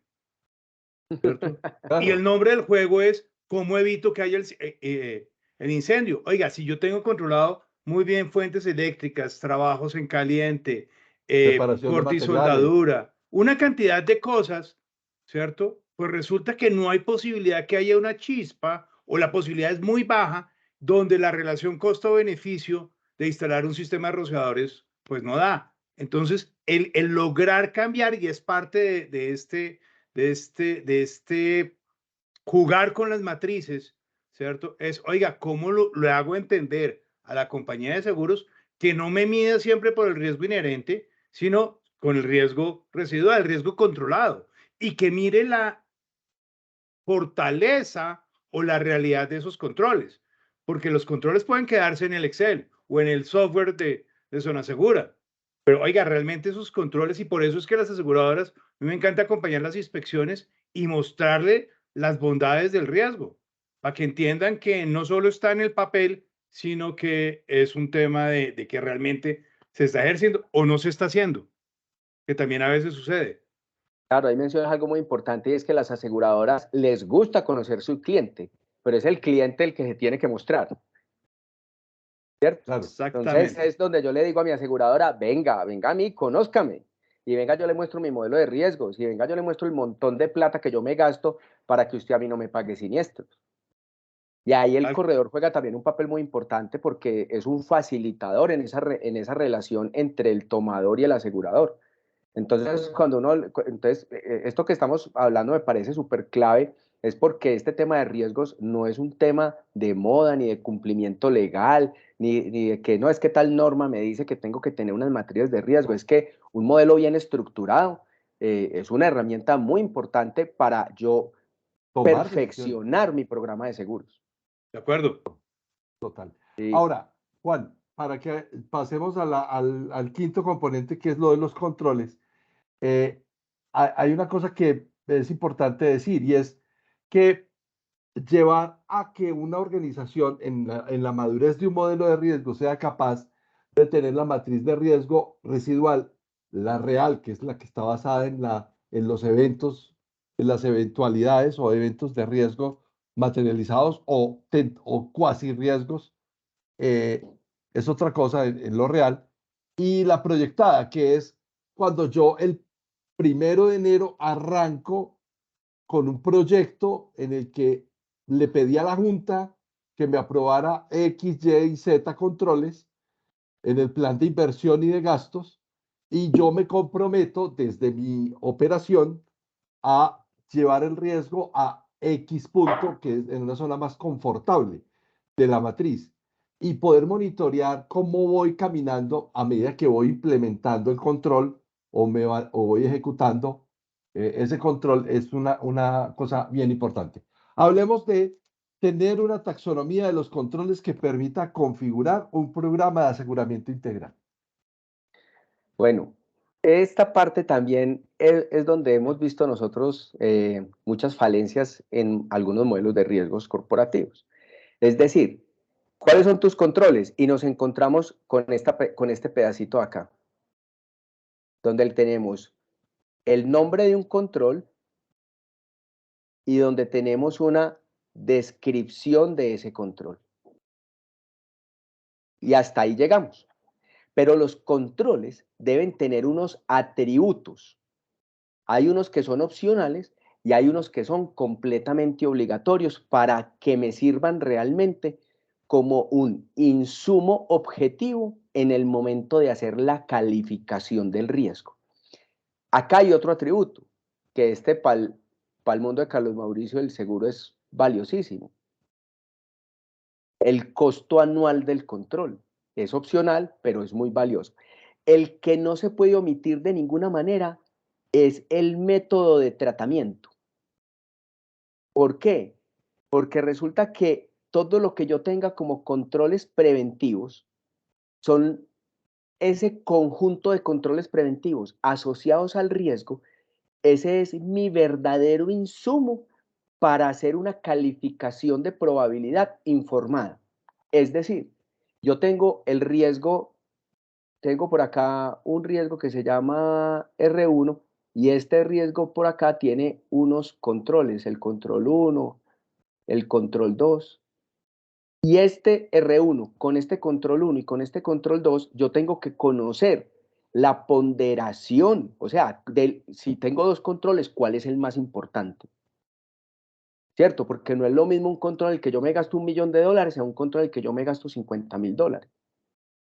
¿cierto? Y el Claro. nombre del juego es cómo evito que haya el incendio. Oiga, si yo tengo controlado muy bien fuentes eléctricas, trabajos en caliente, Preparación de corte y materiales. soldadura, una cantidad de cosas, ¿cierto? Pues resulta que no hay posibilidad que haya una chispa o la posibilidad es muy baja donde la relación costo-beneficio de instalar un sistema de rociadores pues no da. Entonces, el lograr cambiar y es parte de este jugar con las matrices, ¿cierto? Es, oiga, ¿cómo le hago entender a la compañía de seguros que no me mida siempre por el riesgo inherente, sino con el riesgo residual, el riesgo controlado, y que mire la fortaleza o la realidad de esos controles? Porque los controles pueden quedarse en el Excel o en el software de Zona Segura. Pero oiga, realmente esos controles, y por eso es que las aseguradoras, a mí me encanta acompañar las inspecciones y mostrarle las bondades del riesgo, para que entiendan que no solo está en el papel, sino que es un tema de que realmente se está ejerciendo o no se está haciendo, que también a veces sucede. Claro, ahí mencionas algo muy importante y es que las aseguradoras les gusta conocer su cliente, pero es el cliente el que se tiene que mostrar, ¿cierto? Claro. Entonces Exactamente. es donde yo le digo a mi aseguradora, venga a mí, conózcame. Y venga, yo le muestro mi modelo de riesgos y venga, yo le muestro el montón de plata que yo me gasto para que usted a mí no me pague siniestros. Y ahí el Tal- corredor juega también un papel muy importante porque es un facilitador en esa relación entre el tomador y el asegurador. Entonces, esto que estamos hablando me parece súper clave, es porque este tema de riesgos no es un tema de moda, ni de cumplimiento legal, ni de que no es que tal norma me dice que tengo que tener unas materias de riesgo, es que un modelo bien estructurado es una herramienta muy importante para yo Tomar decisiones. perfeccionar mi programa de seguros. ¿De acuerdo? Total. Sí, Ahora, Juan, para que pasemos al quinto componente, que es lo de los controles, hay una cosa que es importante decir y es que llevar a que una organización en la madurez de un modelo de riesgo sea capaz de tener la matriz de riesgo residual, la real, que es la que está basada en los eventos, en las eventualidades o eventos de riesgo materializados o cuasi riesgos, eh, es otra cosa en lo real. Y la proyectada, que es cuando yo el 1 de enero arranco con un proyecto en el que le pedí a la Junta que me aprobara X, Y y Z controles en el plan de inversión y de gastos, y yo me comprometo desde mi operación a llevar el riesgo a X punto, que es en una zona más confortable de la matriz, y poder monitorear cómo voy caminando a medida que voy implementando el control o voy ejecutando ese control. Es una cosa bien importante. Hablemos de tener una taxonomía de los controles que permita configurar un programa de aseguramiento integral. Bueno, esta parte también es donde hemos visto nosotros muchas falencias en algunos modelos de riesgos corporativos. Es decir, ¿cuáles son tus controles? Y nos encontramos con este pedacito acá, donde tenemos el nombre de un control y donde tenemos una descripción de ese control. Y hasta ahí llegamos. Pero los controles deben tener unos atributos. Hay unos que son opcionales y hay unos que son completamente obligatorios para que me sirvan realmente como un insumo objetivo en el momento de hacer la calificación del riesgo. Acá hay otro atributo, que para el mundo de Carlos Mauricio el seguro es valiosísimo. El costo anual del control es opcional, pero es muy valioso. El que no se puede omitir de ninguna manera es el método de tratamiento. ¿Por qué? Porque resulta que todo lo que yo tenga como controles preventivos son ese conjunto de controles preventivos asociados al riesgo. Ese es mi verdadero insumo para hacer una calificación de probabilidad informada. Es decir, yo tengo el riesgo, tengo por acá un riesgo que se llama R1 y este riesgo por acá tiene unos controles, el control 1, el control 2. Y este R1, con este control 1 y con este control 2, yo tengo que conocer la ponderación, o sea, si tengo dos controles, ¿cuál es el más importante? ¿Cierto? Porque no es lo mismo un control en el que yo me gasto $1.000.000 a un control en el que yo me gasto $50.000.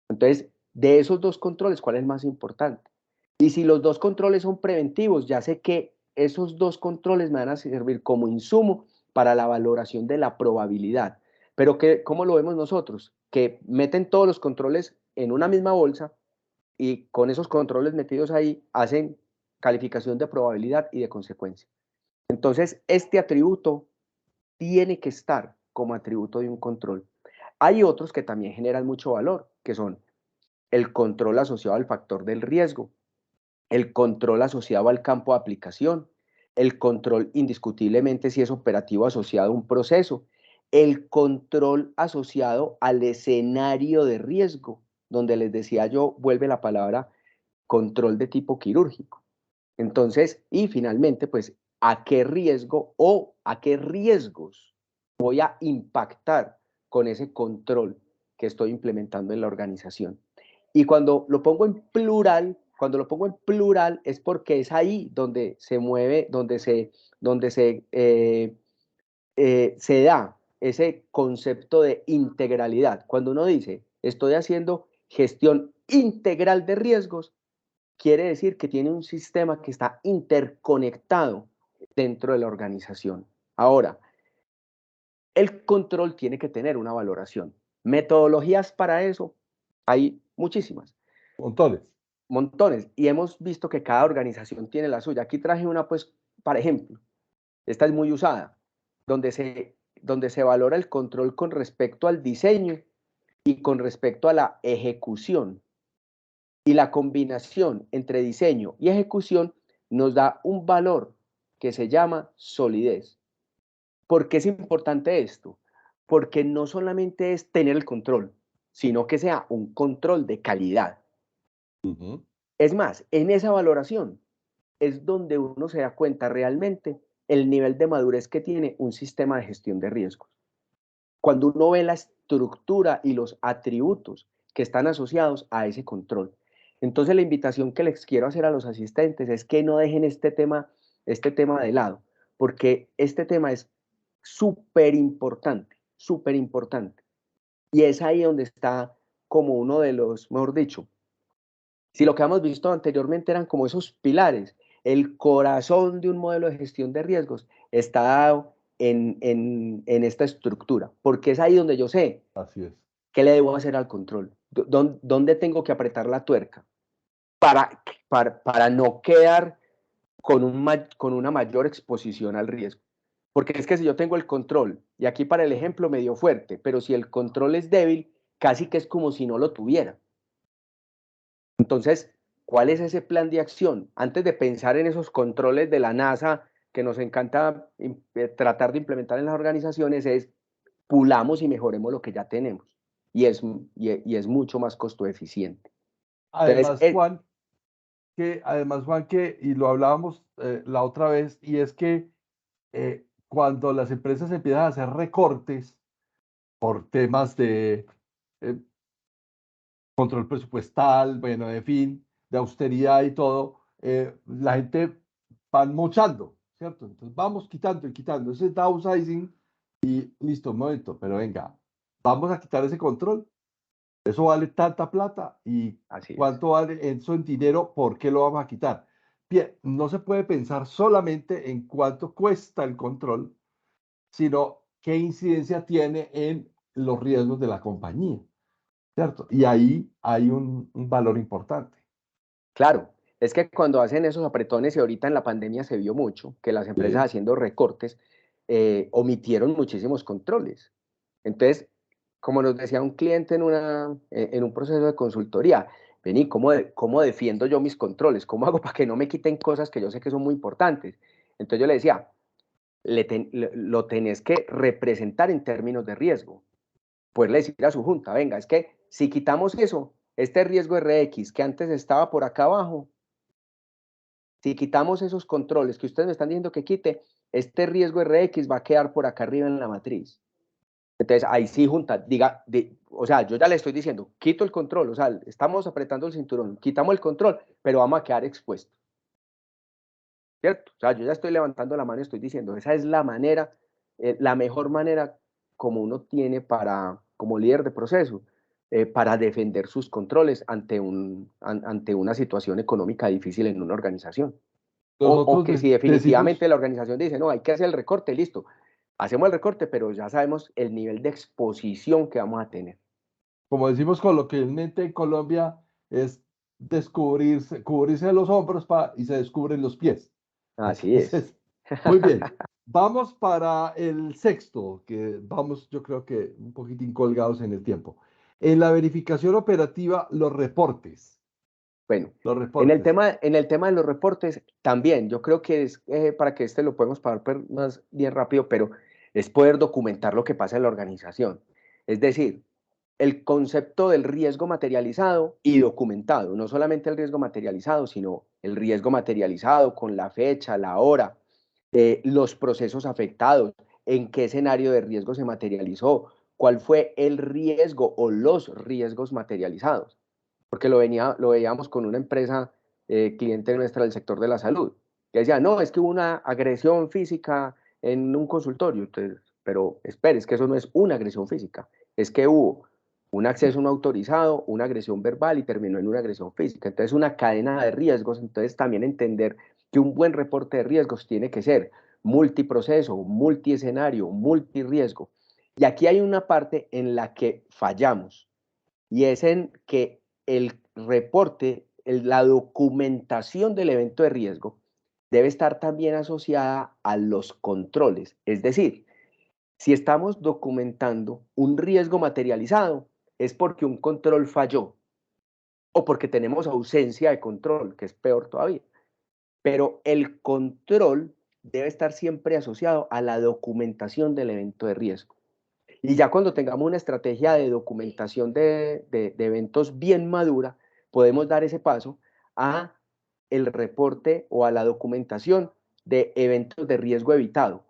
Entonces, de esos dos controles, ¿cuál es más importante? Y si los dos controles son preventivos, ya sé que esos dos controles me van a servir como insumo para la valoración de la probabilidad. Pero ¿cómo lo vemos nosotros? Que meten todos los controles en una misma bolsa y con esos controles metidos ahí hacen calificación de probabilidad y de consecuencia. Entonces, este atributo tiene que estar como atributo de un control. Hay otros que también generan mucho valor, que son el control asociado al factor del riesgo, el control asociado al campo de aplicación, el control indiscutiblemente si es operativo asociado a un proceso, el control asociado al escenario de riesgo, donde les decía yo, vuelve la palabra control de tipo quirúrgico. Entonces, y finalmente, pues, ¿a qué riesgo o a qué riesgos voy a impactar con ese control que estoy implementando en la organización? Y cuando lo pongo en plural, es porque es ahí donde se mueve, donde se da ese concepto de integralidad. Cuando uno dice, estoy haciendo gestión integral de riesgos, quiere decir que tiene un sistema que está interconectado dentro de la organización. Ahora, el control tiene que tener una valoración. Metodologías para eso hay muchísimas. Montones. Montones. Y hemos visto que cada organización tiene la suya. Aquí traje una, pues, para ejemplo. Esta es muy usada, donde se valora el control con respecto al diseño y con respecto a la ejecución. Y la combinación entre diseño y ejecución nos da un valor que se llama solidez. ¿Por qué es importante esto? Porque no solamente es tener el control, sino que sea un control de calidad. Ujú. Es más, en esa valoración es donde uno se da cuenta realmente el nivel de madurez que tiene un sistema de gestión de riesgos. Cuando uno ve la estructura y los atributos que están asociados a ese control. Entonces la invitación que les quiero hacer a los asistentes es que no dejen este tema de lado, porque este tema es súper importante, súper importante. Y es ahí donde está como uno de los, mejor dicho, si lo que hemos visto anteriormente eran como esos pilares, el corazón de un modelo de gestión de riesgos está dado en esta estructura, porque es ahí donde yo sé Así es. qué le debo hacer al control, dónde tengo que apretar la tuerca para no quedar con una mayor exposición al riesgo. Porque es que si yo tengo el control, y aquí para el ejemplo me dio fuerte, pero si el control es débil, casi que es como si no lo tuviera. Entonces, ¿cuál es ese plan de acción? Antes de pensar en esos controles de la NASA que nos encanta tratar de implementar en las organizaciones, es pulamos y mejoremos lo que ya tenemos. Y es mucho más costo eficiente. Entonces, Además, Juan, y lo hablábamos la otra vez, y es que cuando las empresas empiezan a hacer recortes por temas de eh, control presupuestal, bueno, en fin, de austeridad y todo, la gente van mochando, ¿cierto? Entonces vamos quitando y quitando ese downsizing y listo, un momento, pero venga, vamos a quitar ese control. Eso vale tanta plata y así es. cuánto vale eso en dinero, ¿por qué lo vamos a quitar? Bien, no se puede pensar solamente en cuánto cuesta el control, sino qué incidencia tiene en los riesgos de la compañía, ¿cierto? Y ahí hay un valor importante. Claro, es que cuando hacen esos apretones, y ahorita en la pandemia se vio mucho, que las empresas Sí. haciendo recortes omitieron muchísimos controles. Entonces, como nos decía un cliente en un proceso de consultoría, vení, ¿cómo defiendo yo mis controles? ¿Cómo hago para que no me quiten cosas que yo sé que son muy importantes? Entonces yo le decía, lo tenés que representar en términos de riesgo. Poderle decir a su junta, venga, es que si quitamos eso, este riesgo RX que antes estaba por acá abajo, si quitamos esos controles que ustedes me están diciendo que quite, este riesgo RX va a quedar por acá arriba en la matriz. Entonces, ahí sí, junta, o sea, yo ya le estoy diciendo, quito el control, o sea, estamos apretando el cinturón, quitamos el control, pero vamos a quedar expuestos, ¿cierto? O sea, yo ya estoy levantando la mano y estoy diciendo, esa es la manera, la mejor manera como uno tiene como líder de proceso, para defender sus controles ante una situación económica difícil en una organización. O Nosotros que si decimos, definitivamente la organización dice, no, hay que hacer el recorte, listo, hacemos el recorte, pero ya sabemos el nivel de exposición que vamos a tener. como decimos coloquialmente en Colombia, es cubrirse los hombros y se descubren los pies. Así es. Entonces, muy bien. Vamos para el sexto, que vamos, yo creo que un poquitín colgados en el tiempo. En la verificación operativa, los reportes. Bueno, Los en el reportes. tema, en el tema de los reportes, también, yo creo que es para que lo podemos pagar más bien rápido, pero es poder documentar lo que pasa en la organización. Es decir, el concepto del riesgo materializado y documentado, no solamente el riesgo materializado, sino el riesgo materializado con la fecha, la hora, los procesos afectados, en qué escenario de riesgo se materializó, cuál fue el riesgo o los riesgos materializados. Porque lo veíamos con una empresa cliente nuestra del sector de la salud, que decía, no, es que hubo una agresión física en un consultorio. Entonces, pero espere, es que eso no es una agresión física, es que hubo un acceso no autorizado, una agresión verbal y terminó en una agresión física. Entonces, una cadena de riesgos. Entonces, también entender que un buen reporte de riesgos tiene que ser multiproceso, multiescenario, multirriesgo. Y aquí hay una parte en la que fallamos, y es en que el reporte, la documentación del evento de riesgo debe estar también asociada a los controles. Es decir, si estamos documentando un riesgo materializado, es porque un control falló o porque tenemos ausencia de control, que es peor todavía. Pero el control debe estar siempre asociado a la documentación del evento de riesgo. Y ya cuando tengamos una estrategia de documentación de eventos bien madura, podemos dar ese paso a el reporte o a la documentación de eventos de riesgo evitado,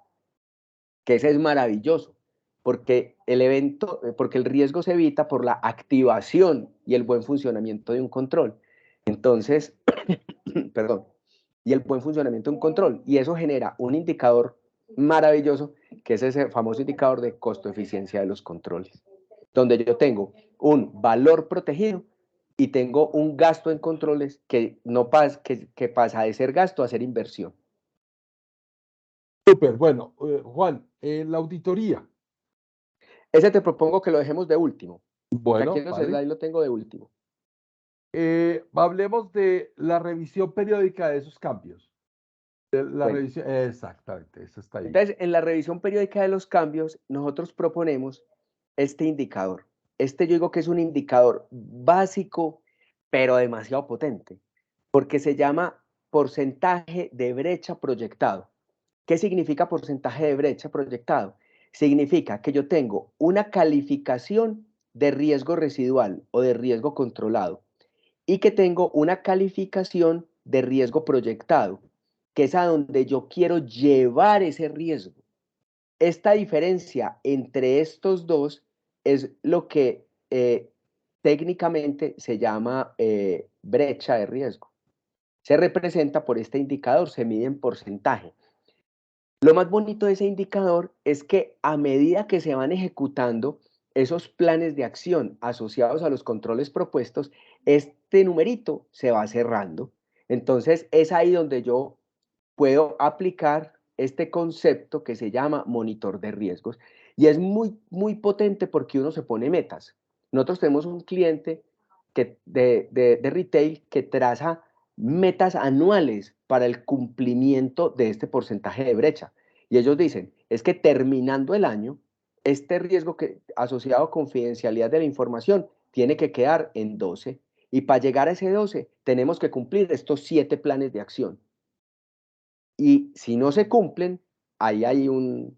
que ese es maravilloso, porque porque el riesgo se evita por la activación y el buen funcionamiento de un control. Entonces, perdón, y el buen funcionamiento de un control. Y eso genera un indicador maravilloso, que es ese famoso indicador de costo-eficiencia de los controles, donde yo tengo un valor protegido y tengo un gasto en controles que, no que pasa de ser gasto a ser inversión. Súper, bueno, Juan, la auditoría. Ese te propongo que lo dejemos de último. Aquí Bueno, en los vale. slides lo tengo de último. Hablemos de la revisión periódica de esos cambios. La Bueno, revisión, exactamente, eso está ahí. entonces, en la revisión periódica de los cambios, nosotros proponemos este indicador. Este yo digo que es un indicador básico, pero demasiado potente, porque se llama porcentaje de brecha proyectado. ¿Qué significa porcentaje de brecha proyectado? Significa que yo tengo una calificación de riesgo residual o de riesgo controlado y que tengo una calificación de riesgo proyectado, que es a donde yo quiero llevar ese riesgo. Esta diferencia entre estos dos es lo que técnicamente se llama brecha de riesgo. Se representa por este indicador, se mide en porcentaje. Lo más bonito de ese indicador es que a medida que se van ejecutando esos planes de acción asociados a los controles propuestos, este numerito se va cerrando. Entonces es ahí donde yo puedo aplicar este concepto que se llama monitor de riesgos. Y es muy potente porque uno se pone metas. Nosotros tenemos un cliente de retail que traza metas anuales para el cumplimiento de este porcentaje de brecha. Y ellos dicen, es que terminando el año, este riesgo asociado a confidencialidad de la información tiene que quedar en 12. Y para llegar a ese 12, tenemos que cumplir estos 7 planes de acción. Y si no se cumplen, ahí hay un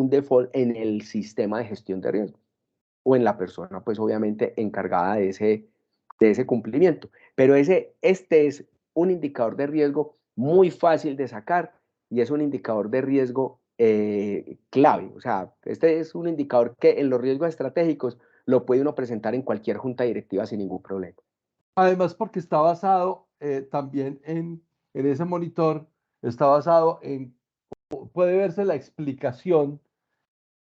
default en el sistema de gestión de riesgo o en la persona, pues obviamente encargada de ese cumplimiento. Pero este es un indicador de riesgo muy fácil de sacar y es un indicador de riesgo clave. O sea, este es un indicador que en los riesgos estratégicos lo puede uno presentar en cualquier junta directiva sin ningún problema. Además, porque está basado también en ese monitor, está basado en, puede verse la explicación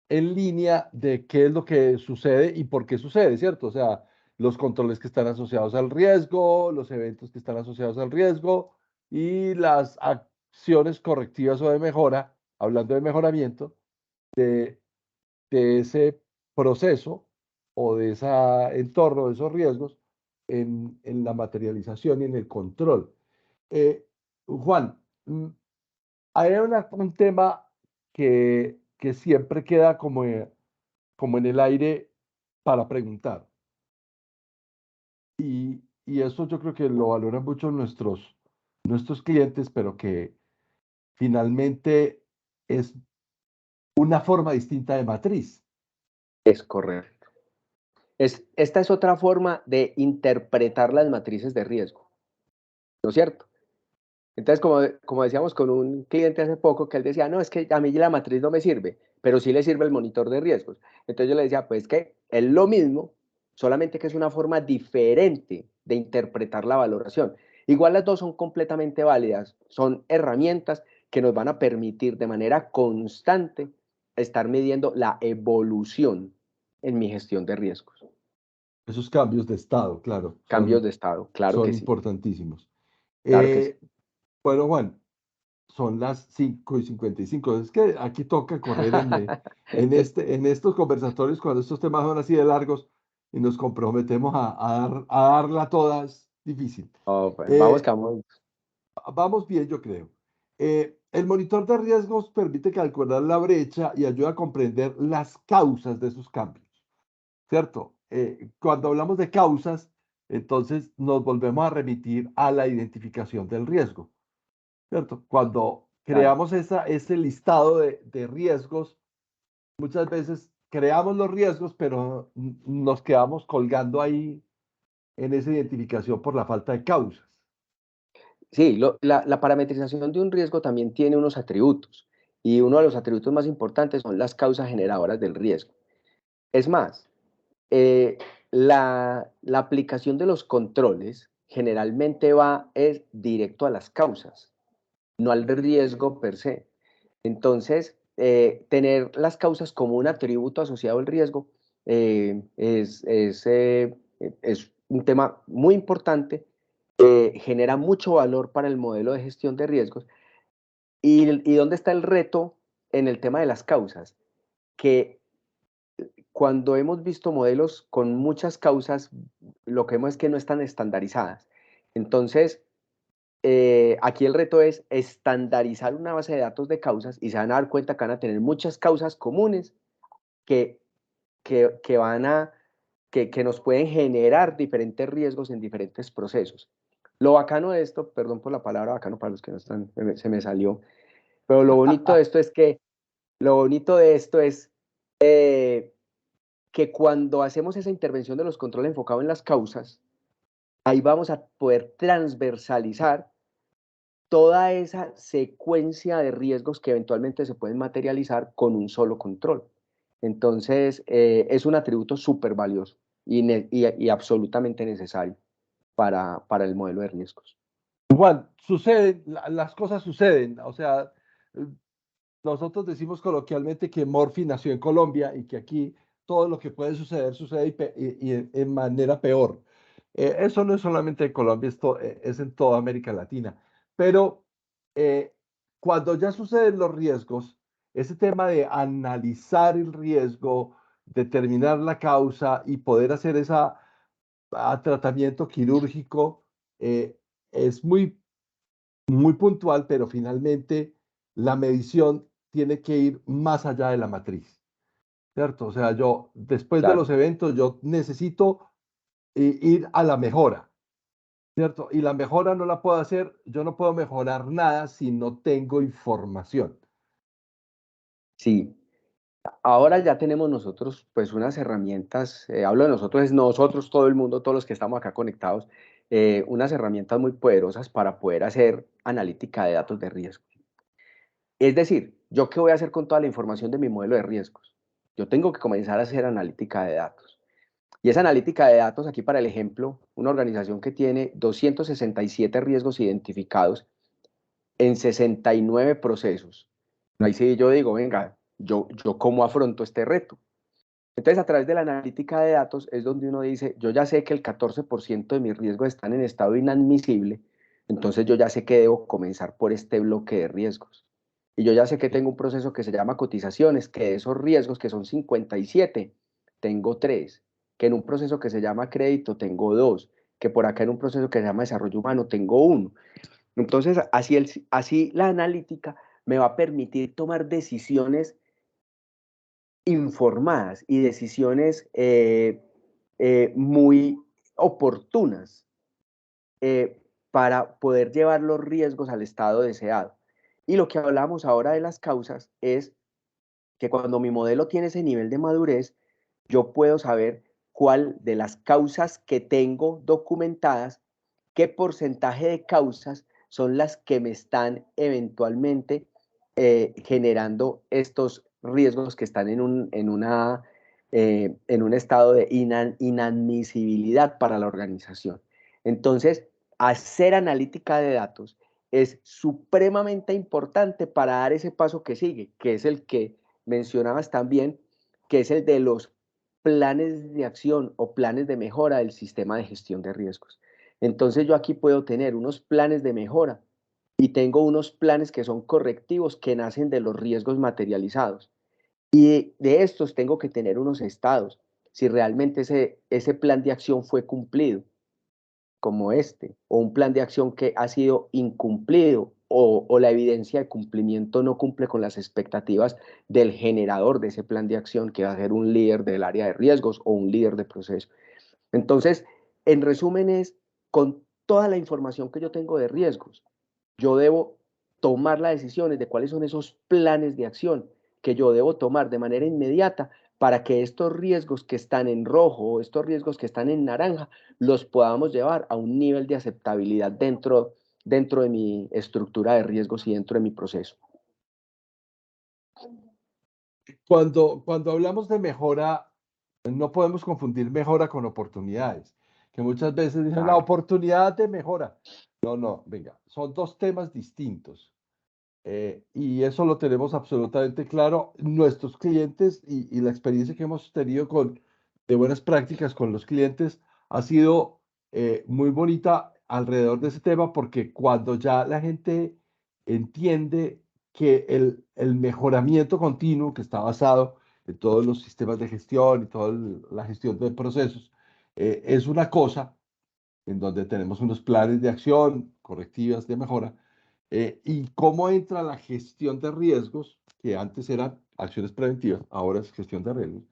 en línea de qué es lo que sucede y por qué sucede, ¿cierto? O sea, los controles que están asociados al riesgo, los eventos que están asociados al riesgo y las acciones correctivas o de mejora, hablando de mejoramiento, de ese proceso o de ese entorno, de esos riesgos en la materialización y en el control. Juan, hay un tema que siempre queda como en el aire para preguntar. Y eso yo creo que lo valoran mucho nuestros clientes, pero que finalmente es una forma distinta de matriz. Es correcto. Esta es otra forma de interpretar las matrices de riesgo, ¿no es cierto? Entonces, como decíamos con un cliente hace poco, que él decía, no, es que a mí la matriz no me sirve, pero sí le sirve el monitor de riesgos. Entonces yo le decía, pues que es lo mismo, solamente que es una forma diferente de interpretar la valoración. Igual las dos son completamente válidas, son herramientas que nos van a permitir de manera constante estar midiendo la evolución en mi gestión de riesgos. Esos cambios de estado, claro, Cambios de estado, claro son que sí, importantísimos. claro que sí. Bueno, Juan, son las 5:55. Es que aquí toca correr en estos conversatorios cuando estos temas son así de largos y nos comprometemos a darla toda, es difícil. Oh, pues, vamos, que vamos. Vamos bien, yo creo. El monitor de riesgos permite calcular la brecha y ayuda a comprender las causas de esos cambios, ¿cierto? Cuando hablamos de causas, entonces nos volvemos a remitir a la identificación del riesgo, ¿cierto? Cuando Claro. creamos ese listado de riesgos. Muchas veces creamos los riesgos, pero nos quedamos colgando ahí en esa identificación por la falta de causas. Sí, la parametrización de un riesgo también tiene unos atributos y uno de los atributos más importantes son las causas generadoras del riesgo. Es más, la aplicación de los controles generalmente es directo a las causas, no al riesgo per se. Entonces, tener las causas como un atributo asociado al riesgo es un tema muy importante, genera mucho valor para el modelo de gestión de riesgos. ¿Y dónde está el reto en el tema de las causas? Que cuando hemos visto modelos con muchas causas, lo que vemos es que no están estandarizadas. Entonces, aquí el reto es estandarizar una base de datos de causas y se van a dar cuenta que van a tener muchas causas comunes que, que van a, que nos pueden generar diferentes riesgos en diferentes procesos. Lo bacano de esto, perdón por la palabra bacano para los que no están, se me salió, pero lo bonito de esto es que, lo bonito de esto es que cuando hacemos esa intervención de los controles enfocado en las causas, ahí vamos a poder transversalizar toda esa secuencia de riesgos que eventualmente se pueden materializar con un solo control. Entonces, es un atributo súper valioso y absolutamente necesario para el modelo de riesgos. Juan, las cosas suceden. O sea, eh, nosotros decimos coloquialmente que Morphy nació en Colombia y que aquí todo lo que puede suceder sucede y en manera peor. Eso no es solamente en Colombia, es en toda América Latina. Pero eh, cuando ya suceden los riesgos, ese tema de analizar el riesgo, determinar la causa y poder hacer tratamiento quirúrgico es muy puntual, pero finalmente la medición tiene que ir más allá de la matriz, ¿cierto? O sea, yo después de Claro. los eventos, yo necesito ir a la mejora, ¿cierto? Y la mejora no la puedo hacer, yo no puedo mejorar nada si no tengo información. Sí, ahora ya tenemos nosotros pues unas herramientas, hablo de nosotros, es nosotros, todo el mundo, todos los que estamos acá conectados, unas herramientas muy poderosas para poder hacer analítica de datos de riesgo. Es decir, ¿yo qué voy a hacer con toda la información de mi modelo de riesgos? Yo tengo que comenzar a hacer analítica de datos. Y esa analítica de datos, aquí para el ejemplo, una organización que tiene 267 riesgos identificados en 69 procesos. Ahí sí yo digo, venga, yo cómo afronto este reto. Entonces, a través de la analítica de datos es donde uno dice, yo ya sé que el 14% de mis riesgos están en estado inadmisible, entonces yo ya sé que debo comenzar por este bloque de riesgos. Y yo ya sé que tengo un proceso que se llama cotizaciones, que de esos riesgos que son 57, tengo 3, que en un proceso que se llama crédito tengo 2, que por acá en un proceso que se llama desarrollo humano tengo 1. Entonces, así la analítica me va a permitir tomar decisiones informadas y decisiones muy oportunas para poder llevar los riesgos al estado deseado. Y lo que hablamos ahora de las causas es que cuando mi modelo tiene ese nivel de madurez, yo puedo saber cuál de las causas que tengo documentadas, qué porcentaje de causas son las que me están eventualmente generando estos riesgos que están en un estado de inadmisibilidad para la organización. Entonces, hacer analítica de datos es supremamente importante para dar ese paso que sigue, que es el que mencionabas también, que es el de los planes de acción o planes de mejora del sistema de gestión de riesgos. Entonces yo aquí puedo tener unos planes de mejora y tengo unos planes que son correctivos que nacen de los riesgos materializados. Y de estos tengo que tener unos estados, si realmente ese plan de acción fue cumplido como este, o un plan de acción que ha sido incumplido o la evidencia de cumplimiento no cumple con las expectativas del generador de ese plan de acción, que va a ser un líder del área de riesgos o un líder de proceso. Entonces, en resumen es, con toda la información que yo tengo de riesgos, yo debo tomar las decisiones de cuáles son esos planes de acción que yo debo tomar de manera inmediata para que estos riesgos que están en rojo o estos riesgos que están en naranja los podamos llevar a un nivel de aceptabilidad dentro de mi estructura de riesgos y dentro de mi proceso. Cuando hablamos de mejora, no podemos confundir mejora con oportunidades, que muchas veces dicen la Claro. oportunidad de mejora. No, venga, son dos temas distintos. Y eso lo tenemos absolutamente claro. Nuestros clientes y la experiencia que hemos tenido de buenas prácticas con los clientes ha sido muy bonita alrededor de ese tema, porque cuando ya la gente entiende que el mejoramiento continuo que está basado en todos los sistemas de gestión y toda la gestión de procesos es una cosa en donde tenemos unos planes de acción correctivas de mejora, y cómo entra la gestión de riesgos, que antes eran acciones preventivas, ahora es gestión de riesgos,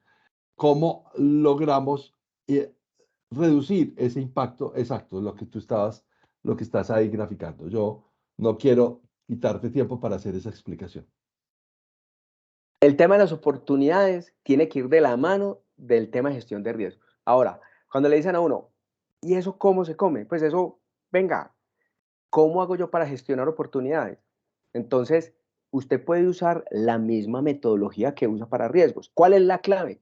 cómo logramos reducir ese impacto exacto, lo que estás ahí graficando. Yo no quiero quitarte tiempo para hacer esa explicación. El tema de las oportunidades tiene que ir de la mano del tema de gestión de riesgos. Ahora, cuando le dicen a uno, ¿y eso cómo se come? Pues eso, venga, ¿cómo hago yo para gestionar oportunidades? Entonces, usted puede usar la misma metodología que usa para riesgos. ¿Cuál es la clave?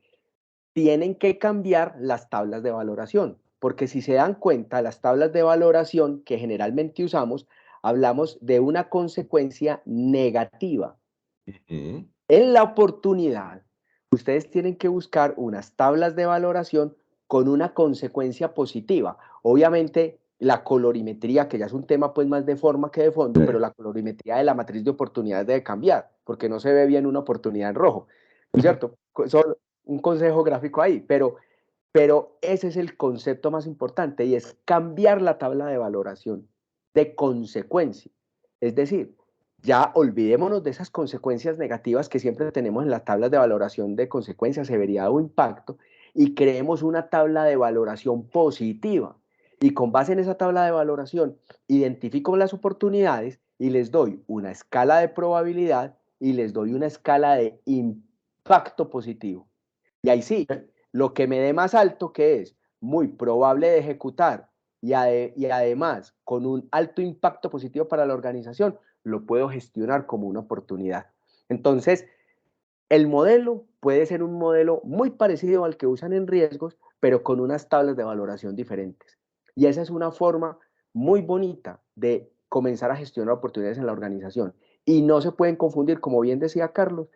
Tienen que cambiar las tablas de valoración, porque si se dan cuenta, las tablas de valoración que generalmente usamos, hablamos de una consecuencia negativa. Ujú. En la oportunidad, ustedes tienen que buscar unas tablas de valoración con una consecuencia positiva. Obviamente, la colorimetría, que ya es un tema pues más de forma que de fondo, pero la colorimetría de la matriz de oportunidades debe cambiar, porque no se ve bien una oportunidad en rojo, ¿no es cierto? Solo un consejo gráfico ahí, pero ese es el concepto más importante y es cambiar la tabla de valoración de consecuencia. Es decir, ya olvidémonos de esas consecuencias negativas que siempre tenemos en las tablas de valoración de consecuencia, severidad o impacto, y creemos una tabla de valoración positiva. Y con base en esa tabla de valoración, identifico las oportunidades y les doy una escala de probabilidad y les doy una escala de impacto positivo. Y ahí sí, lo que me dé más alto, que es muy probable de ejecutar y además con un alto impacto positivo para la organización, lo puedo gestionar como una oportunidad. Entonces, el modelo puede ser un modelo muy parecido al que usan en riesgos, pero con unas tablas de valoración diferentes. Y esa es una forma muy bonita de comenzar a gestionar oportunidades en la organización. Y no se pueden confundir, como bien decía Carlos,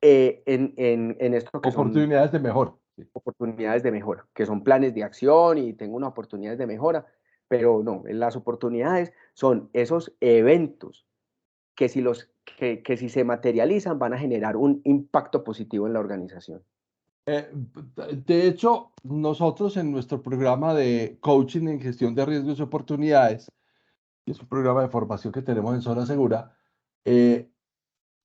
en esto que son Oportunidades de mejor. Sí. oportunidades de mejora, que son planes de acción y tengo unas oportunidades de mejora, pero no, las oportunidades son esos eventos que que si se materializan van a generar un impacto positivo en la organización. De hecho, nosotros en nuestro programa de coaching en gestión de riesgos y oportunidades, que es un programa de formación que tenemos en Zona Segura, eh,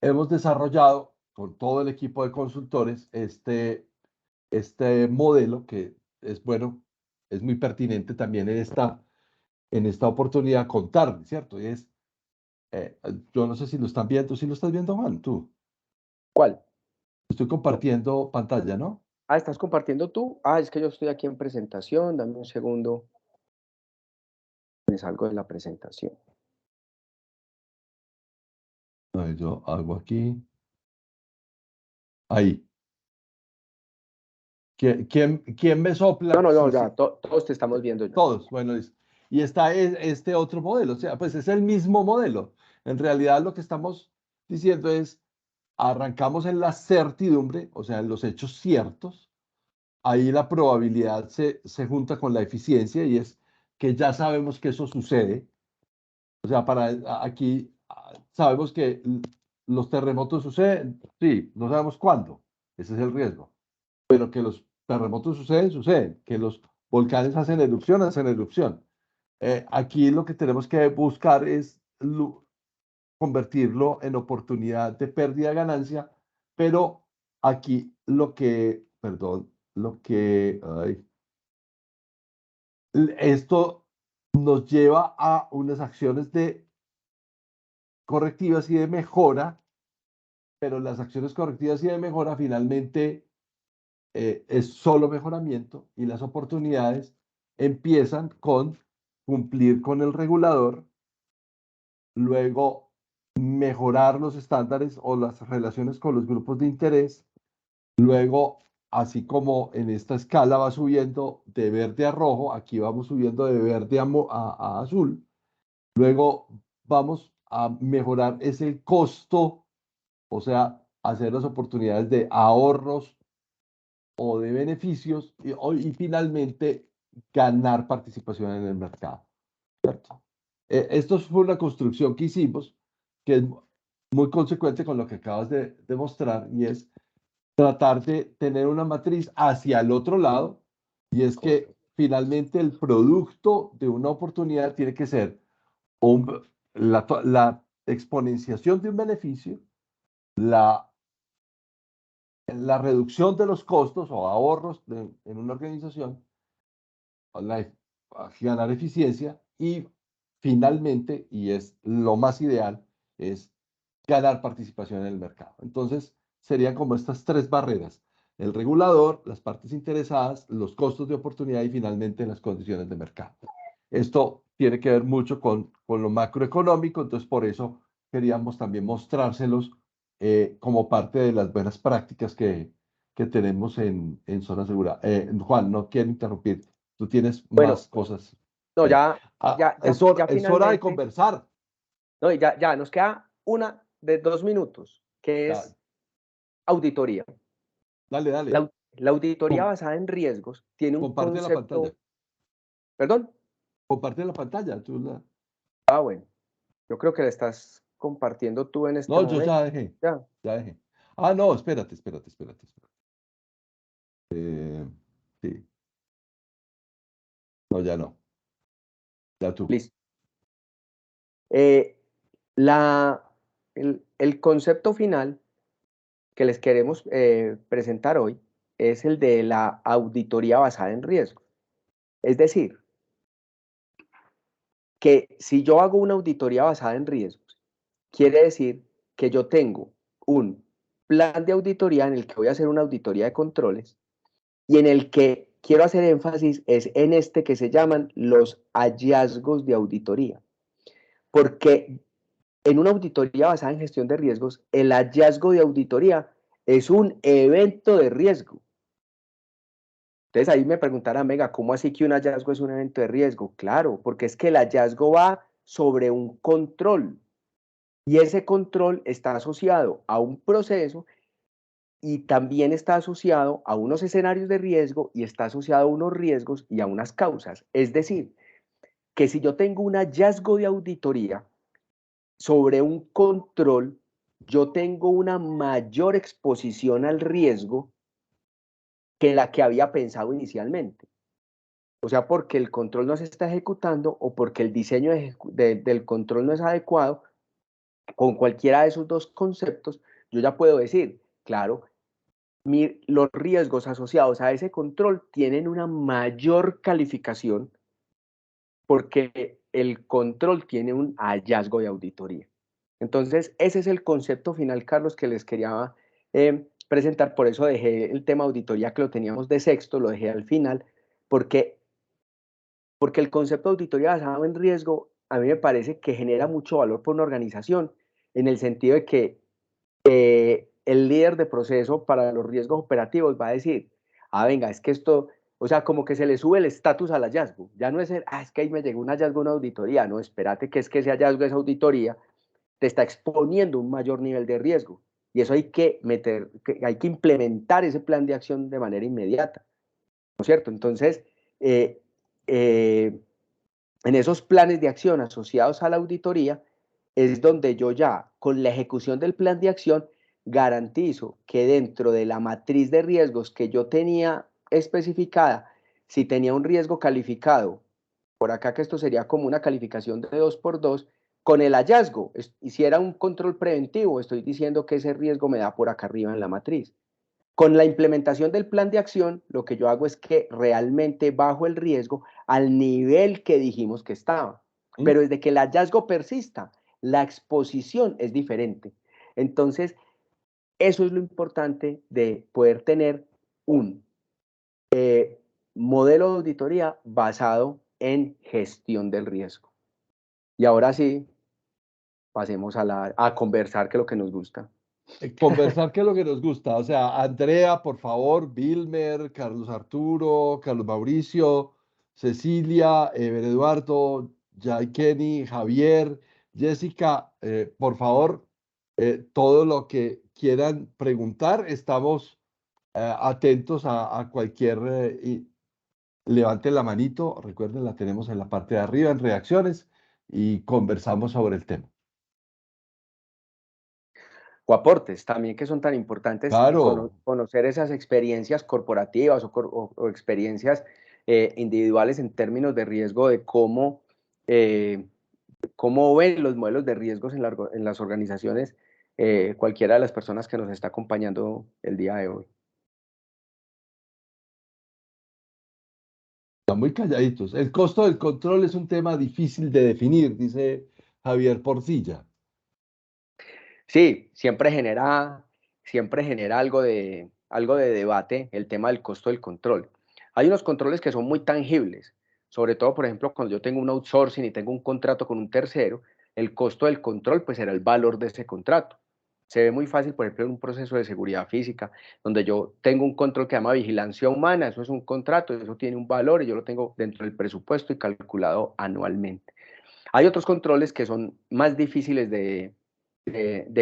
hemos desarrollado con todo el equipo de consultores este modelo que es bueno, es muy pertinente también en esta oportunidad contarles, ¿cierto? Y es, yo no sé si lo están viendo, si lo estás viendo, Juan, tú. ¿Cuál? Estoy No. compartiendo pantalla, ¿no? Ah, ¿estás compartiendo tú? Ah, es que yo estoy aquí en presentación, dame un segundo, me salgo de la presentación. A ver, yo hago aquí. Ahí. ¿Quién me No, sopla? no, no, Sí, ya, sí, todos te estamos viendo ya. todos. Bueno, listo. Y está este otro modelo, o sea, pues es el mismo modelo. En realidad lo que estamos diciendo es, arrancamos en la certidumbre, o sea, en los hechos ciertos. Ahí la probabilidad se junta con la eficiencia y es que ya sabemos que eso sucede. O sea, aquí sabemos que los terremotos suceden, sí, no sabemos cuándo, ese es el riesgo, pero que los terremotos suceden, que los volcanes hacen erupción. Aquí lo que tenemos que buscar es convertirlo en oportunidad de pérdida de ganancia, pero aquí perdón, esto nos lleva a unas acciones de correctivas y de mejora, pero las acciones correctivas y de mejora finalmente es solo mejoramiento y las oportunidades empiezan con cumplir con el regulador, luego mejorar los estándares o las relaciones con los grupos de interés, luego, así como en esta escala va subiendo de verde a rojo, aquí vamos subiendo de verde a azul, luego vamos a mejorar ese costo, o sea, hacer las oportunidades de ahorros o de beneficios y finalmente ganar participación en el mercado, ¿cierto? Esto fue una construcción que hicimos que es muy consecuente con lo que acabas de demostrar y es tratar de tener una matriz hacia el otro lado y es que finalmente el producto de una oportunidad tiene que ser la exponenciación de un beneficio, la reducción de los costos o ahorros en una organización, ganar eficiencia y finalmente, y es lo más ideal, es ganar participación en el mercado. Entonces, serían como estas tres barreras: el regulador, las partes interesadas, los costos de oportunidad y finalmente las condiciones de mercado. Esto tiene que ver mucho con lo macroeconómico, entonces por eso queríamos también mostrárselos como parte de las buenas prácticas que tenemos en Zona Segura. Juan, no quiero interrumpir, tú tienes Bueno, más cosas. no, ya Es hora de finalmente, conversar. no, y ya nos queda una de 2 minutos, que Ya, es auditoría. dale, La, dale. la auditoría Com- basada en riesgos tiene un comparte la pantalla. concepto, perdón, Comparte la pantalla. bueno, yo creo que la estás compartiendo tú en este No, yo momento. ya dejé. Ya, Ya dejé. Ah, no, espérate. Sí, no, ya no. Ya tú. listo. Eh, el concepto final que les queremos presentar hoy es el de la auditoría basada en riesgos. Es decir, que si yo hago una auditoría basada en riesgos, quiere decir que yo tengo un plan de auditoría en el que voy a hacer una auditoría de controles y en el que quiero hacer énfasis es en este que se llaman los hallazgos de auditoría. Porque en una auditoría basada en gestión de riesgos, el hallazgo de auditoría es un evento de riesgo. Entonces ahí me preguntarán, venga, ¿cómo así que un hallazgo es un evento de riesgo? Claro, porque es que el hallazgo va sobre un control y ese control está asociado a un proceso y también está asociado a unos escenarios de riesgo y está asociado a unos riesgos y a unas causas. Es decir, que si yo tengo un hallazgo de auditoría sobre un control, yo tengo una mayor exposición al riesgo que la que había pensado inicialmente. O sea, porque el control no se está ejecutando o porque el diseño del control no es adecuado, con cualquiera de esos dos conceptos, yo ya puedo decir, claro, los riesgos asociados a ese control tienen una mayor calificación porque el control tiene un hallazgo de auditoría. Entonces, ese es el concepto final, Carlos, que les quería presentar. Por eso dejé el tema auditoría, que lo teníamos de sexto, lo dejé al final, porque el concepto de auditoría basado en riesgo a mí me parece que genera mucho valor por una organización, en el sentido de que el líder de proceso para los riesgos operativos va a decir, venga, es que esto, o sea, como que se le sube el estatus al hallazgo. Ya no es es que ahí me llegó un hallazgo, una auditoría. No, espérate, que es que ese hallazgo, esa auditoría, te está exponiendo un mayor nivel de riesgo. Y eso hay que hay que implementar ese plan de acción de manera inmediata, ¿no es cierto? Entonces, eh, eh, en esos planes de acción asociados a la auditoría, es donde yo ya, con la ejecución del plan de acción, garantizo que dentro de la matriz de riesgos que yo tenía especificada, si tenía un riesgo calificado, por acá que esto sería como una calificación de 2x2, con el hallazgo, hiciera un control preventivo, estoy diciendo que ese riesgo me da por acá arriba en la matriz. Con la implementación del plan de acción, lo que yo hago es que realmente bajo el riesgo al nivel que dijimos que estaba. ¿Mm? Pero desde que el hallazgo persista, la exposición es diferente. Entonces, eso es lo importante de poder tener un modelo de auditoría basado en gestión del riesgo. Y ahora sí, pasemos a conversar, que es lo que nos gusta. Conversar, ¿qué es lo que nos gusta? O sea, Andrea, por favor, Wilmer, Carlos Arturo, Carlos Mauricio, Cecilia, Ever Eduardo, Jai Kenny, Javier, Jessica, por favor, todo lo que quieran preguntar, estamos atentos a cualquier... levanten la manito, recuerden, la tenemos en la parte de arriba en reacciones y conversamos sobre el tema. O aportes también que son tan importantes, Claro. conocer esas experiencias corporativas o experiencias individuales en términos de riesgo, de cómo ven los modelos de riesgos en las organizaciones, cualquiera de las personas que nos está acompañando el día de hoy. Están muy calladitos. El costo del control es un tema difícil de definir, dice Javier Porcilla. Sí, siempre genera algo de debate el tema del costo del control. Hay unos controles que son muy tangibles, sobre todo, por ejemplo, cuando yo tengo un outsourcing y tengo un contrato con un tercero, el costo del control pues será el valor de ese contrato. Se ve muy fácil, por ejemplo, en un proceso de seguridad física, donde yo tengo un control que se llama vigilancia humana, eso es un contrato, eso tiene un valor y yo lo tengo dentro del presupuesto y calculado anualmente. Hay otros controles que son más difíciles de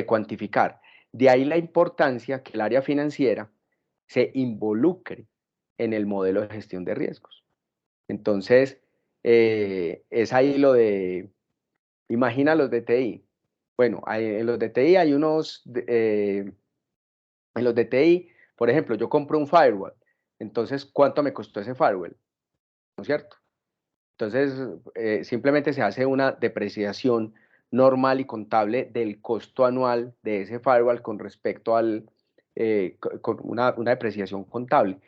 cuantificar. De ahí la importancia que el área financiera se involucre en el modelo de gestión de riesgos. Entonces, es ahí lo de, imagina los DTI. Bueno, en los DTI hay en los DTI, por ejemplo, yo compro un firewall. Entonces, ¿cuánto me costó ese firewall? ¿No es cierto? Entonces, simplemente se hace una depreciación normal y contable del costo anual de ese firewall con respecto con una depreciación contable,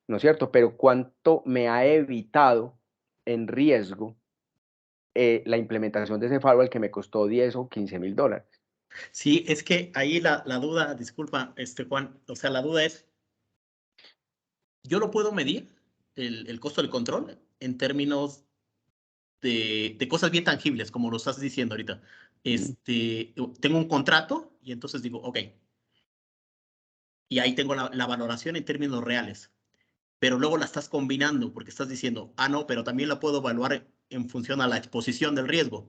¿no es cierto? Pero ¿cuánto me ha evitado en riesgo la implementación de ese firewall que me costó 10 o 15 mil dólares? Sí, es que ahí la duda, disculpa, Juan, o sea, la duda es, ¿yo lo puedo medir, el costo del control, en términos de cosas bien tangibles, como lo estás diciendo ahorita? Tengo un contrato y entonces digo, ok, y ahí tengo la valoración en términos reales, pero luego la estás combinando porque estás diciendo, no, pero también la puedo evaluar en función a la exposición del riesgo.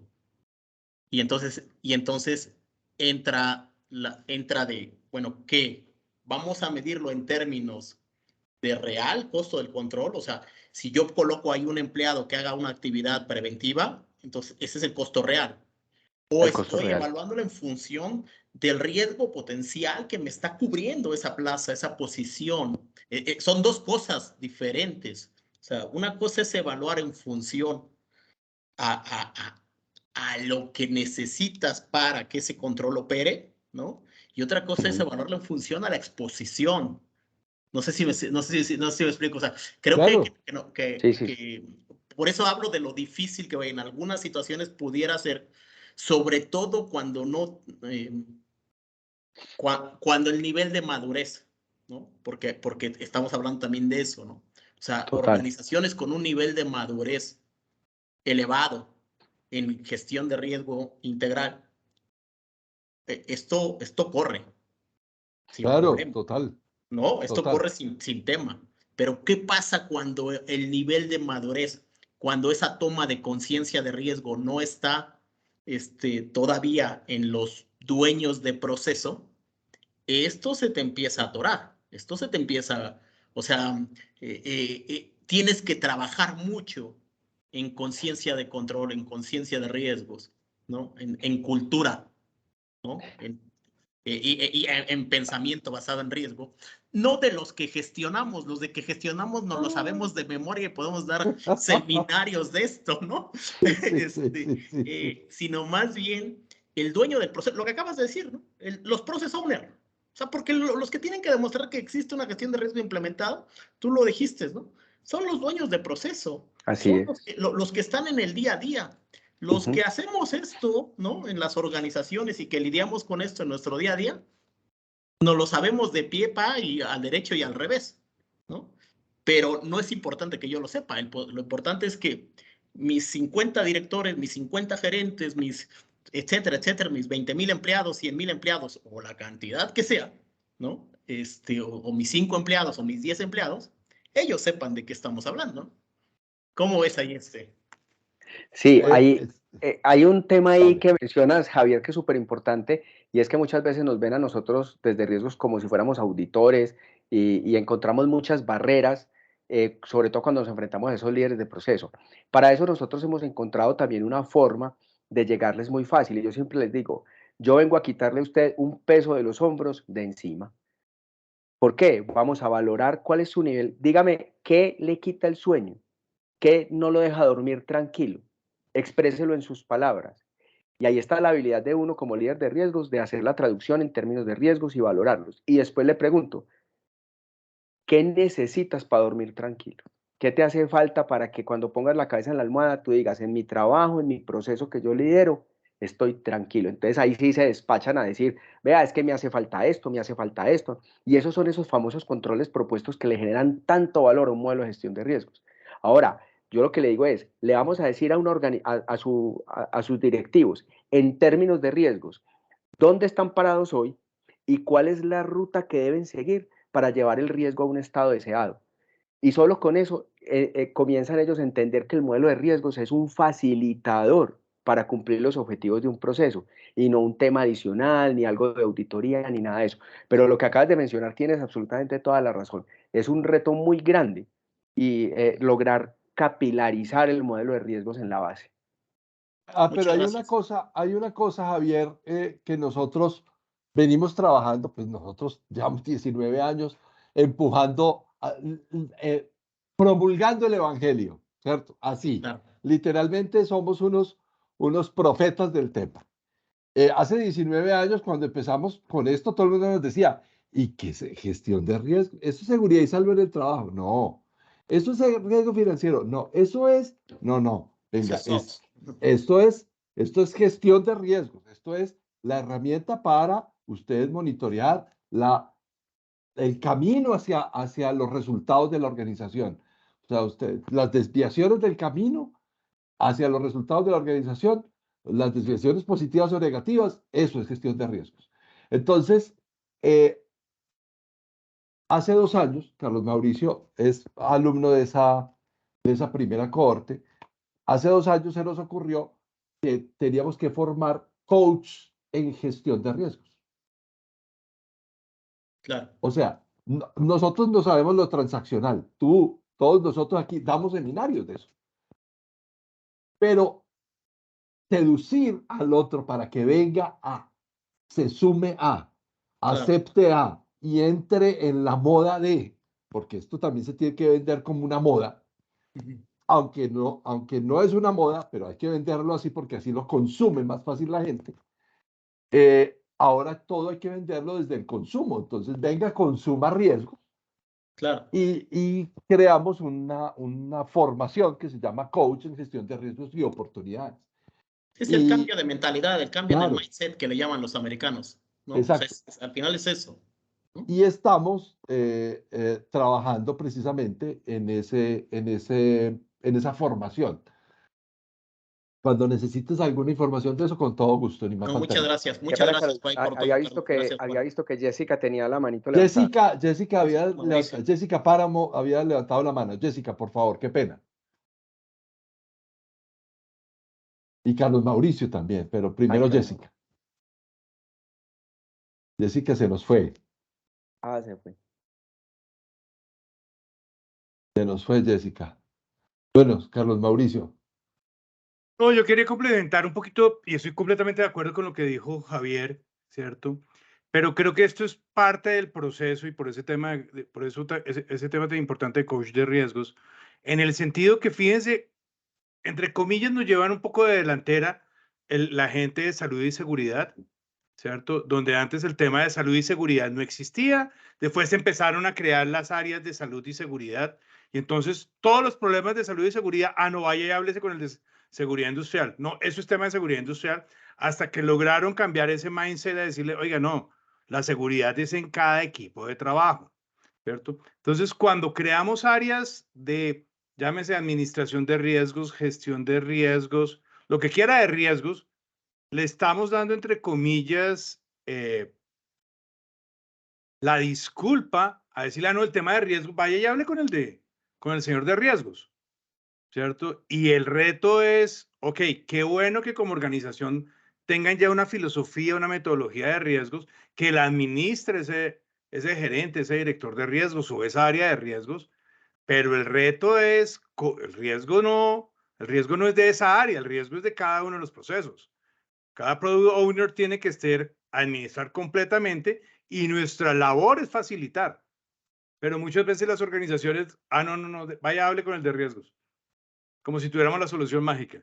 Y entonces entra de, bueno, ¿qué? Vamos a medirlo en términos de real costo del control. O sea, si yo coloco ahí un empleado que haga una actividad preventiva, entonces ese es el costo real. O El costo estoy real. evaluándolo en función del riesgo potencial que me está cubriendo esa plaza, esa posición. Son dos cosas diferentes. O sea, una cosa es evaluar en función a lo que necesitas para que ese control opere, ¿no? Y otra cosa es evaluarlo en función a la exposición. No sé si me explico. O sea, creo Claro. que por eso hablo de lo difícil que en algunas situaciones pudiera ser, sobre todo cuando no, cuando el nivel de madurez, ¿no? Porque estamos hablando también de eso, ¿no? O sea, Total. organizaciones con un nivel de madurez elevado en gestión de riesgo integral, esto corre sin Claro, problema, total, ¿no? Esto total. corre sin tema. Pero ¿qué pasa cuando el nivel de madurez, cuando esa toma de conciencia de riesgo no está todavía en los dueños de proceso? Esto se te empieza a atorar, esto se te empieza, o sea, tienes que trabajar mucho en conciencia de control, en conciencia de riesgos, ¿no? En cultura, ¿no? En pensamiento basado en riesgo, no de los que gestionamos, los de que gestionamos no lo sabemos de memoria y podemos dar seminarios de esto, ¿no? Sí, sí. Sino más bien el dueño del proceso, lo que acabas de decir, ¿no? Los process owners. O sea, porque los que tienen que demostrar que existe una gestión de riesgo implementada, tú lo dijiste, ¿no? Son los dueños de proceso, Así son es. los que están en el día a día. Los que hacemos esto, ¿no? En las organizaciones y que lidiamos con esto en nuestro día a día, nos lo sabemos de pie pa y al derecho y al revés, ¿no? Pero no es importante que yo lo sepa. Lo importante es que mis 50 directores, mis 50 gerentes, mis etcétera, etcétera, mis 20,000 empleados, 100,000 empleados o la cantidad que sea, ¿no? O mis 5 empleados o mis 10 empleados, ellos sepan de qué estamos hablando. ¿Cómo ves ahí Sí, hay un tema ahí que mencionas, Javier, que es súper importante, y es que muchas veces nos ven a nosotros desde riesgos como si fuéramos auditores y encontramos muchas barreras, sobre todo cuando nos enfrentamos a esos líderes de proceso. Para eso nosotros hemos encontrado también una forma de llegarles muy fácil, y yo siempre les digo, yo vengo a quitarle a usted un peso de los hombros de encima. ¿Por qué? Vamos a valorar cuál es su nivel. Dígame, ¿qué le quita el sueño? ¿Qué no lo deja dormir tranquilo? Expréselo en sus palabras. Y ahí está la habilidad de uno como líder de riesgos de hacer la traducción en términos de riesgos y valorarlos. Y después le pregunto, ¿qué necesitas para dormir tranquilo? ¿Qué te hace falta para que cuando pongas la cabeza en la almohada tú digas, en mi trabajo, en mi proceso que yo lidero, estoy tranquilo? Entonces ahí sí se despachan a decir, vea, es que me hace falta esto, me hace falta esto. Y esos son esos famosos controles propuestos que le generan tanto valor a un modelo de gestión de riesgos. Ahora, yo lo que le digo es, le vamos a decir a sus directivos, en términos de riesgos, ¿dónde están parados hoy y cuál es la ruta que deben seguir para llevar el riesgo a un estado deseado? Y solo con eso comienzan ellos a entender que el modelo de riesgos es un facilitador para cumplir los objetivos de un proceso y no un tema adicional, ni algo de auditoría, ni nada de eso. Pero lo que acabas de mencionar tienes absolutamente toda la razón. Es un reto muy grande y lograr capilarizar el modelo de riesgos en la base. Pero hay una cosa, Javier, que nosotros venimos trabajando, pues nosotros llevamos 19 años empujando, promulgando el Evangelio, ¿cierto? Así, Claro. literalmente somos unos profetas del tema. Hace 19 años, cuando empezamos con esto, todo el mundo nos decía, ¿y qué es gestión de riesgo? ¿Eso es seguridad y salud en el trabajo? No. ¿Eso es riesgo financiero? No. ¿Eso es? No. Venga, esto es gestión de riesgos. Esto es la herramienta para ustedes monitorear el camino hacia los resultados de la organización. O sea, las desviaciones del camino hacia los resultados de la organización, las desviaciones positivas o negativas, eso es gestión de riesgos. Entonces, hace 2 años, Carlos Mauricio es alumno de esa primera cohorte. Hace 2 años se nos ocurrió que teníamos que formar coach en gestión de riesgos. Claro. O sea, nosotros no sabemos lo transaccional. Todos nosotros aquí damos seminarios de eso. Pero seducir al otro para que venga se sume acepte y entre en la moda porque esto también se tiene que vender como una moda, aunque no es una moda, pero hay que venderlo así porque así lo consume más fácil la gente. Ahora todo hay que venderlo desde el consumo, entonces venga, consuma riesgos. Claro. Y creamos una formación que se llama Coach en Gestión de Riesgos y Oportunidades. Es el cambio de mentalidad, el cambio Claro, del mindset que le llaman los americanos, ¿no? Exacto. O sea, al final es eso, ¿no? Y estamos trabajando precisamente en esa formación. Cuando necesites alguna información de eso, con todo gusto, ni más No, muchas faltaría. gracias, Juan, por Había todo, había visto que Jessica tenía la manito levantada. Jessica Páramo había levantado la mano. Jessica, por favor, qué pena. Y Carlos Mauricio también, pero primero Jessica. Jessica se nos fue. Se fue. Se nos fue Jessica. Bueno, Carlos Mauricio. No, yo quería complementar un poquito, y estoy completamente de acuerdo con lo que dijo Javier, ¿cierto? Pero creo que esto es parte del proceso y por ese tema, ese tema tan importante de coach de riesgos, en el sentido que, fíjense, entre comillas, nos llevan un poco de delantera la gente de salud y seguridad, ¿cierto? Donde antes el tema de salud y seguridad no existía, después se empezaron a crear las áreas de salud y seguridad, y entonces todos los problemas de salud y seguridad, no vaya y háblese con el de seguridad industrial. No, eso es tema de seguridad industrial, hasta que lograron cambiar ese mindset de decirle, oiga, no, la seguridad es en cada equipo de trabajo, ¿cierto? Entonces, cuando creamos áreas de, llámese administración de riesgos, gestión de riesgos, lo que quiera de riesgos, le estamos dando, entre comillas, la disculpa a decirle, no, el tema de riesgos, vaya y hable con el señor de riesgos, ¿cierto? Y el reto es, ok, qué bueno que como organización tengan ya una filosofía, una metodología de riesgos, que la administre ese gerente, ese director de riesgos o esa área de riesgos, pero el reto es, el riesgo no es de esa área, el riesgo es de cada uno de los procesos. Cada product owner tiene que administrar completamente y nuestra labor es facilitar. Pero muchas veces las organizaciones, no, vaya, hable con el de riesgos, como si tuviéramos la solución mágica.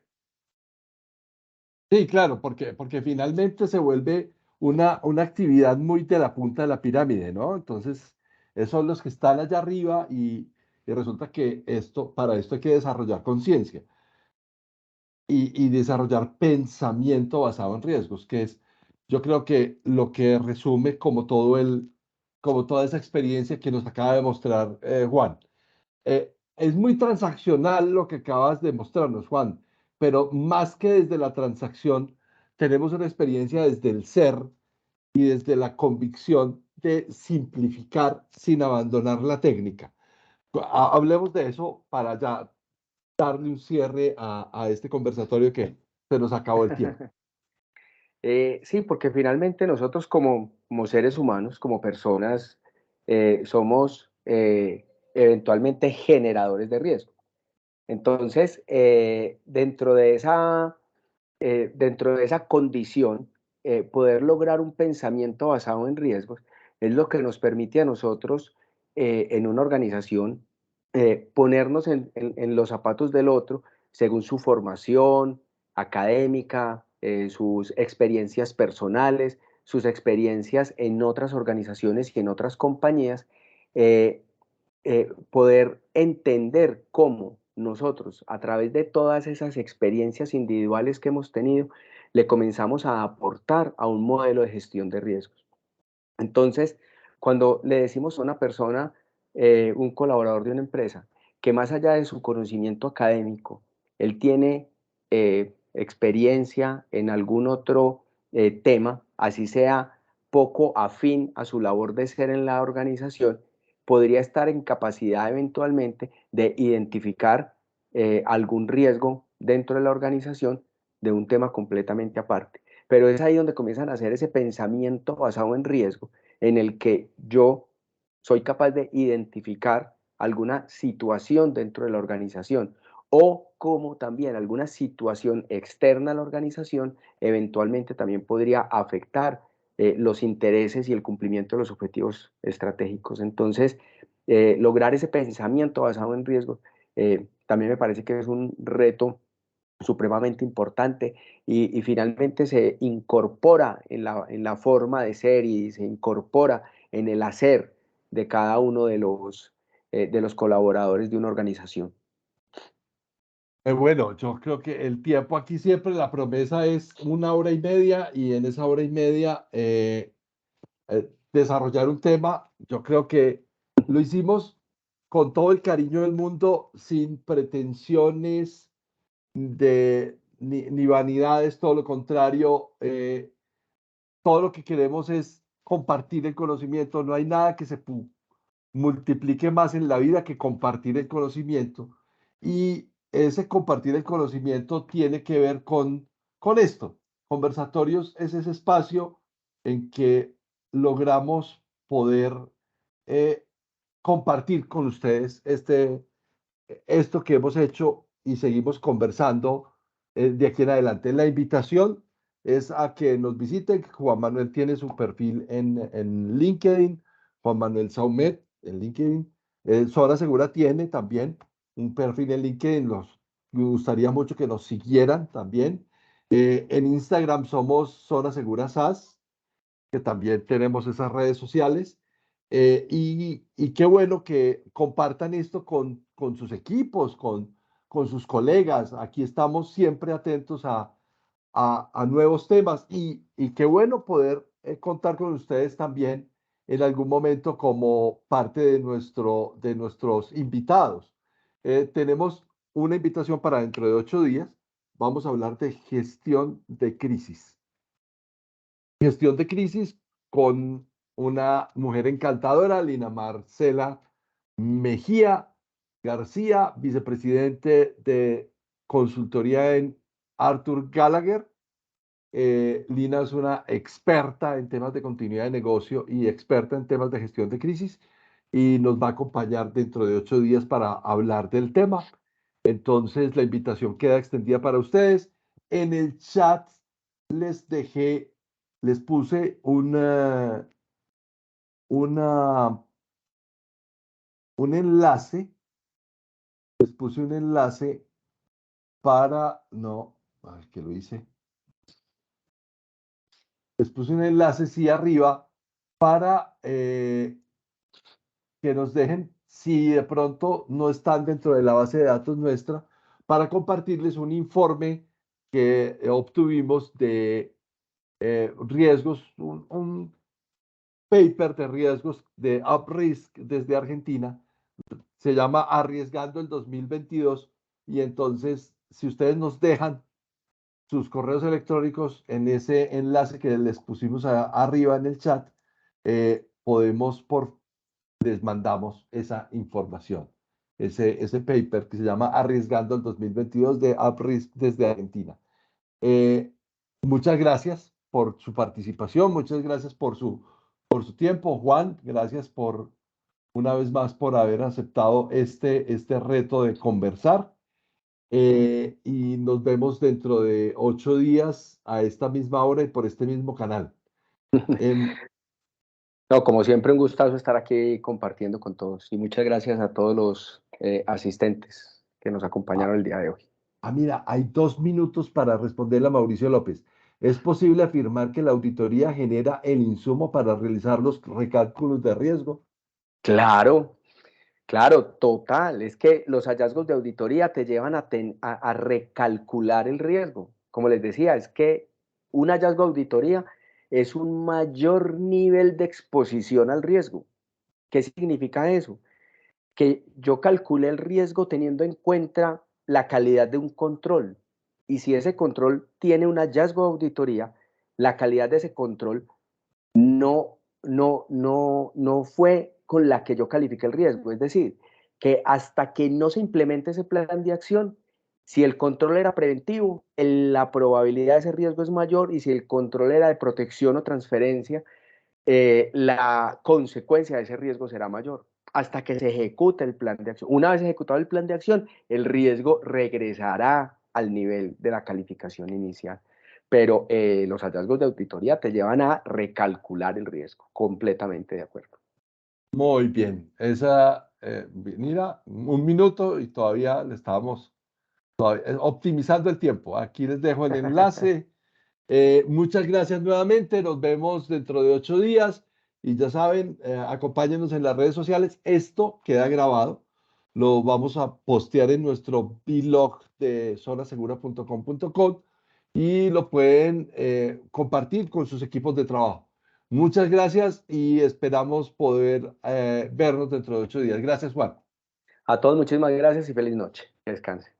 Sí, claro, porque finalmente se vuelve una actividad muy de la punta de la pirámide, ¿no? Entonces, esos son los que están allá arriba y resulta que para esto hay que desarrollar conciencia y desarrollar pensamiento basado en riesgos, que es, yo creo que lo que resume como toda esa experiencia que nos acaba de mostrar Juan. Es muy transaccional lo que acabas de mostrarnos, Juan, pero más que desde la transacción, tenemos una experiencia desde el ser y desde la convicción de simplificar sin abandonar la técnica. Hablemos de eso para ya darle un cierre a este conversatorio que se nos acabó el tiempo. Sí, porque finalmente nosotros como seres humanos, como personas, somos eventualmente generadores de riesgo. Entonces, dentro de esa condición, poder lograr un pensamiento basado en riesgos es lo que nos permite a nosotros en una organización ponernos en los zapatos del otro según su formación académica, sus experiencias personales, sus experiencias en otras organizaciones y en otras compañías, eh, poder entender cómo nosotros, a través de todas esas experiencias individuales que hemos tenido, le comenzamos a aportar a un modelo de gestión de riesgos. Entonces, cuando le decimos a una persona, un colaborador de una empresa, que más allá de su conocimiento académico, él tiene experiencia en algún otro tema, así sea poco afín a su labor de ser en la organización, podría estar en capacidad eventualmente de identificar algún riesgo dentro de la organización de un tema completamente aparte. Pero es ahí donde comienzan a hacer ese pensamiento basado en riesgo, en el que yo soy capaz de identificar alguna situación dentro de la organización o como también alguna situación externa a la organización eventualmente también podría afectar los intereses y el cumplimiento de los objetivos estratégicos. Entonces, lograr ese pensamiento basado en riesgo también me parece que es un reto supremamente importante y finalmente se incorpora en la forma de ser y se incorpora en el hacer de cada uno de los colaboradores de una organización. Bueno, yo creo que el tiempo aquí siempre, la promesa es 1 hora y media y en esa hora y media desarrollar un tema. Yo creo que lo hicimos con todo el cariño del mundo, sin pretensiones ni vanidades, todo lo contrario. Todo lo que queremos es compartir el conocimiento. No hay nada que se multiplique más en la vida que compartir el conocimiento. Y ese compartir el conocimiento tiene que ver con esto. Conversatorios es ese espacio en que logramos poder eh, compartir con ustedes esto que hemos hecho y seguimos conversando de aquí en adelante. La invitación es a que nos visiten. Juan Manuel tiene su perfil en LinkedIn, Juan Manuel Saumet en LinkedIn. Zona Segura tiene también un perfil en LinkedIn. Me gustaría mucho que nos siguieran también. En Instagram somos Zona Segura SAS, que también tenemos esas redes sociales. Y qué bueno que compartan esto con sus equipos, con con sus colegas. Aquí estamos siempre atentos a nuevos temas y qué bueno poder contar con ustedes también en algún momento como parte de nuestros invitados. Tenemos una invitación para dentro de 8 días. Vamos a hablar de gestión de crisis. Gestión de crisis con una mujer encantadora, Lina Marcela Mejía García, vicepresidente de consultoría en Arthur Gallagher. Lina es una experta en temas de continuidad de negocio y experta en temas de gestión de crisis y nos va a acompañar dentro de 8 días para hablar del tema. Entonces, la invitación queda extendida para ustedes. En el chat les puse un enlace, para, no, a ver qué lo hice. Les puse un enlace, sí, arriba, para que nos dejen, si de pronto no están dentro de la base de datos nuestra, para compartirles un informe que obtuvimos de riesgos, un paper de riesgos de UpRisk desde Argentina. Se llama Arriesgando el 2022 y entonces, si ustedes nos dejan sus correos electrónicos en ese enlace que les pusimos arriba en el chat, les mandamos esa información, ese paper que se llama Arriesgando el 2022 de UpRisk desde Argentina. Muchas gracias por su participación, muchas gracias por su tiempo. Juan, gracias una vez más por haber aceptado este reto de conversar. Y nos vemos dentro de 8 días a esta misma hora y por este mismo canal. No, como siempre, un gustazo estar aquí compartiendo con todos. Y muchas gracias a todos los asistentes que nos acompañaron el día de hoy. Mira, hay 2 minutos para responderle a Mauricio López. ¿Es posible afirmar que la auditoría genera el insumo para realizar los recálculos de riesgo? Claro, claro, total. Es que los hallazgos de auditoría te llevan a recalcular el riesgo. Como les decía, es que un hallazgo de auditoría es un mayor nivel de exposición al riesgo. ¿Qué significa eso? Que yo calcule el riesgo teniendo en cuenta la calidad de un control. Y si ese control tiene un hallazgo de auditoría, la calidad de ese control no fue con la que yo califique el riesgo. Es decir, que hasta que no se implemente ese plan de acción, si el control era preventivo, la probabilidad de ese riesgo es mayor, y si el control era de protección o transferencia, la consecuencia de ese riesgo será mayor. Hasta que se ejecute el plan de acción. Una vez ejecutado el plan de acción, el riesgo regresará al nivel de la calificación inicial. Pero los hallazgos de auditoría te llevan a recalcular el riesgo. Completamente de acuerdo. Muy bien. Mira, 1 minuto y todavía le estábamos optimizando el tiempo. Aquí les dejo el enlace. Muchas gracias nuevamente. Nos vemos dentro de 8 días. Y ya saben, acompáñenos en las redes sociales. Esto queda grabado. Lo vamos a postear en nuestro blog de zonasegura.com.co y lo pueden compartir con sus equipos de trabajo. Muchas gracias y esperamos poder vernos dentro de 8 días. Gracias, Juan. A todos muchísimas gracias y feliz noche. Que descansen.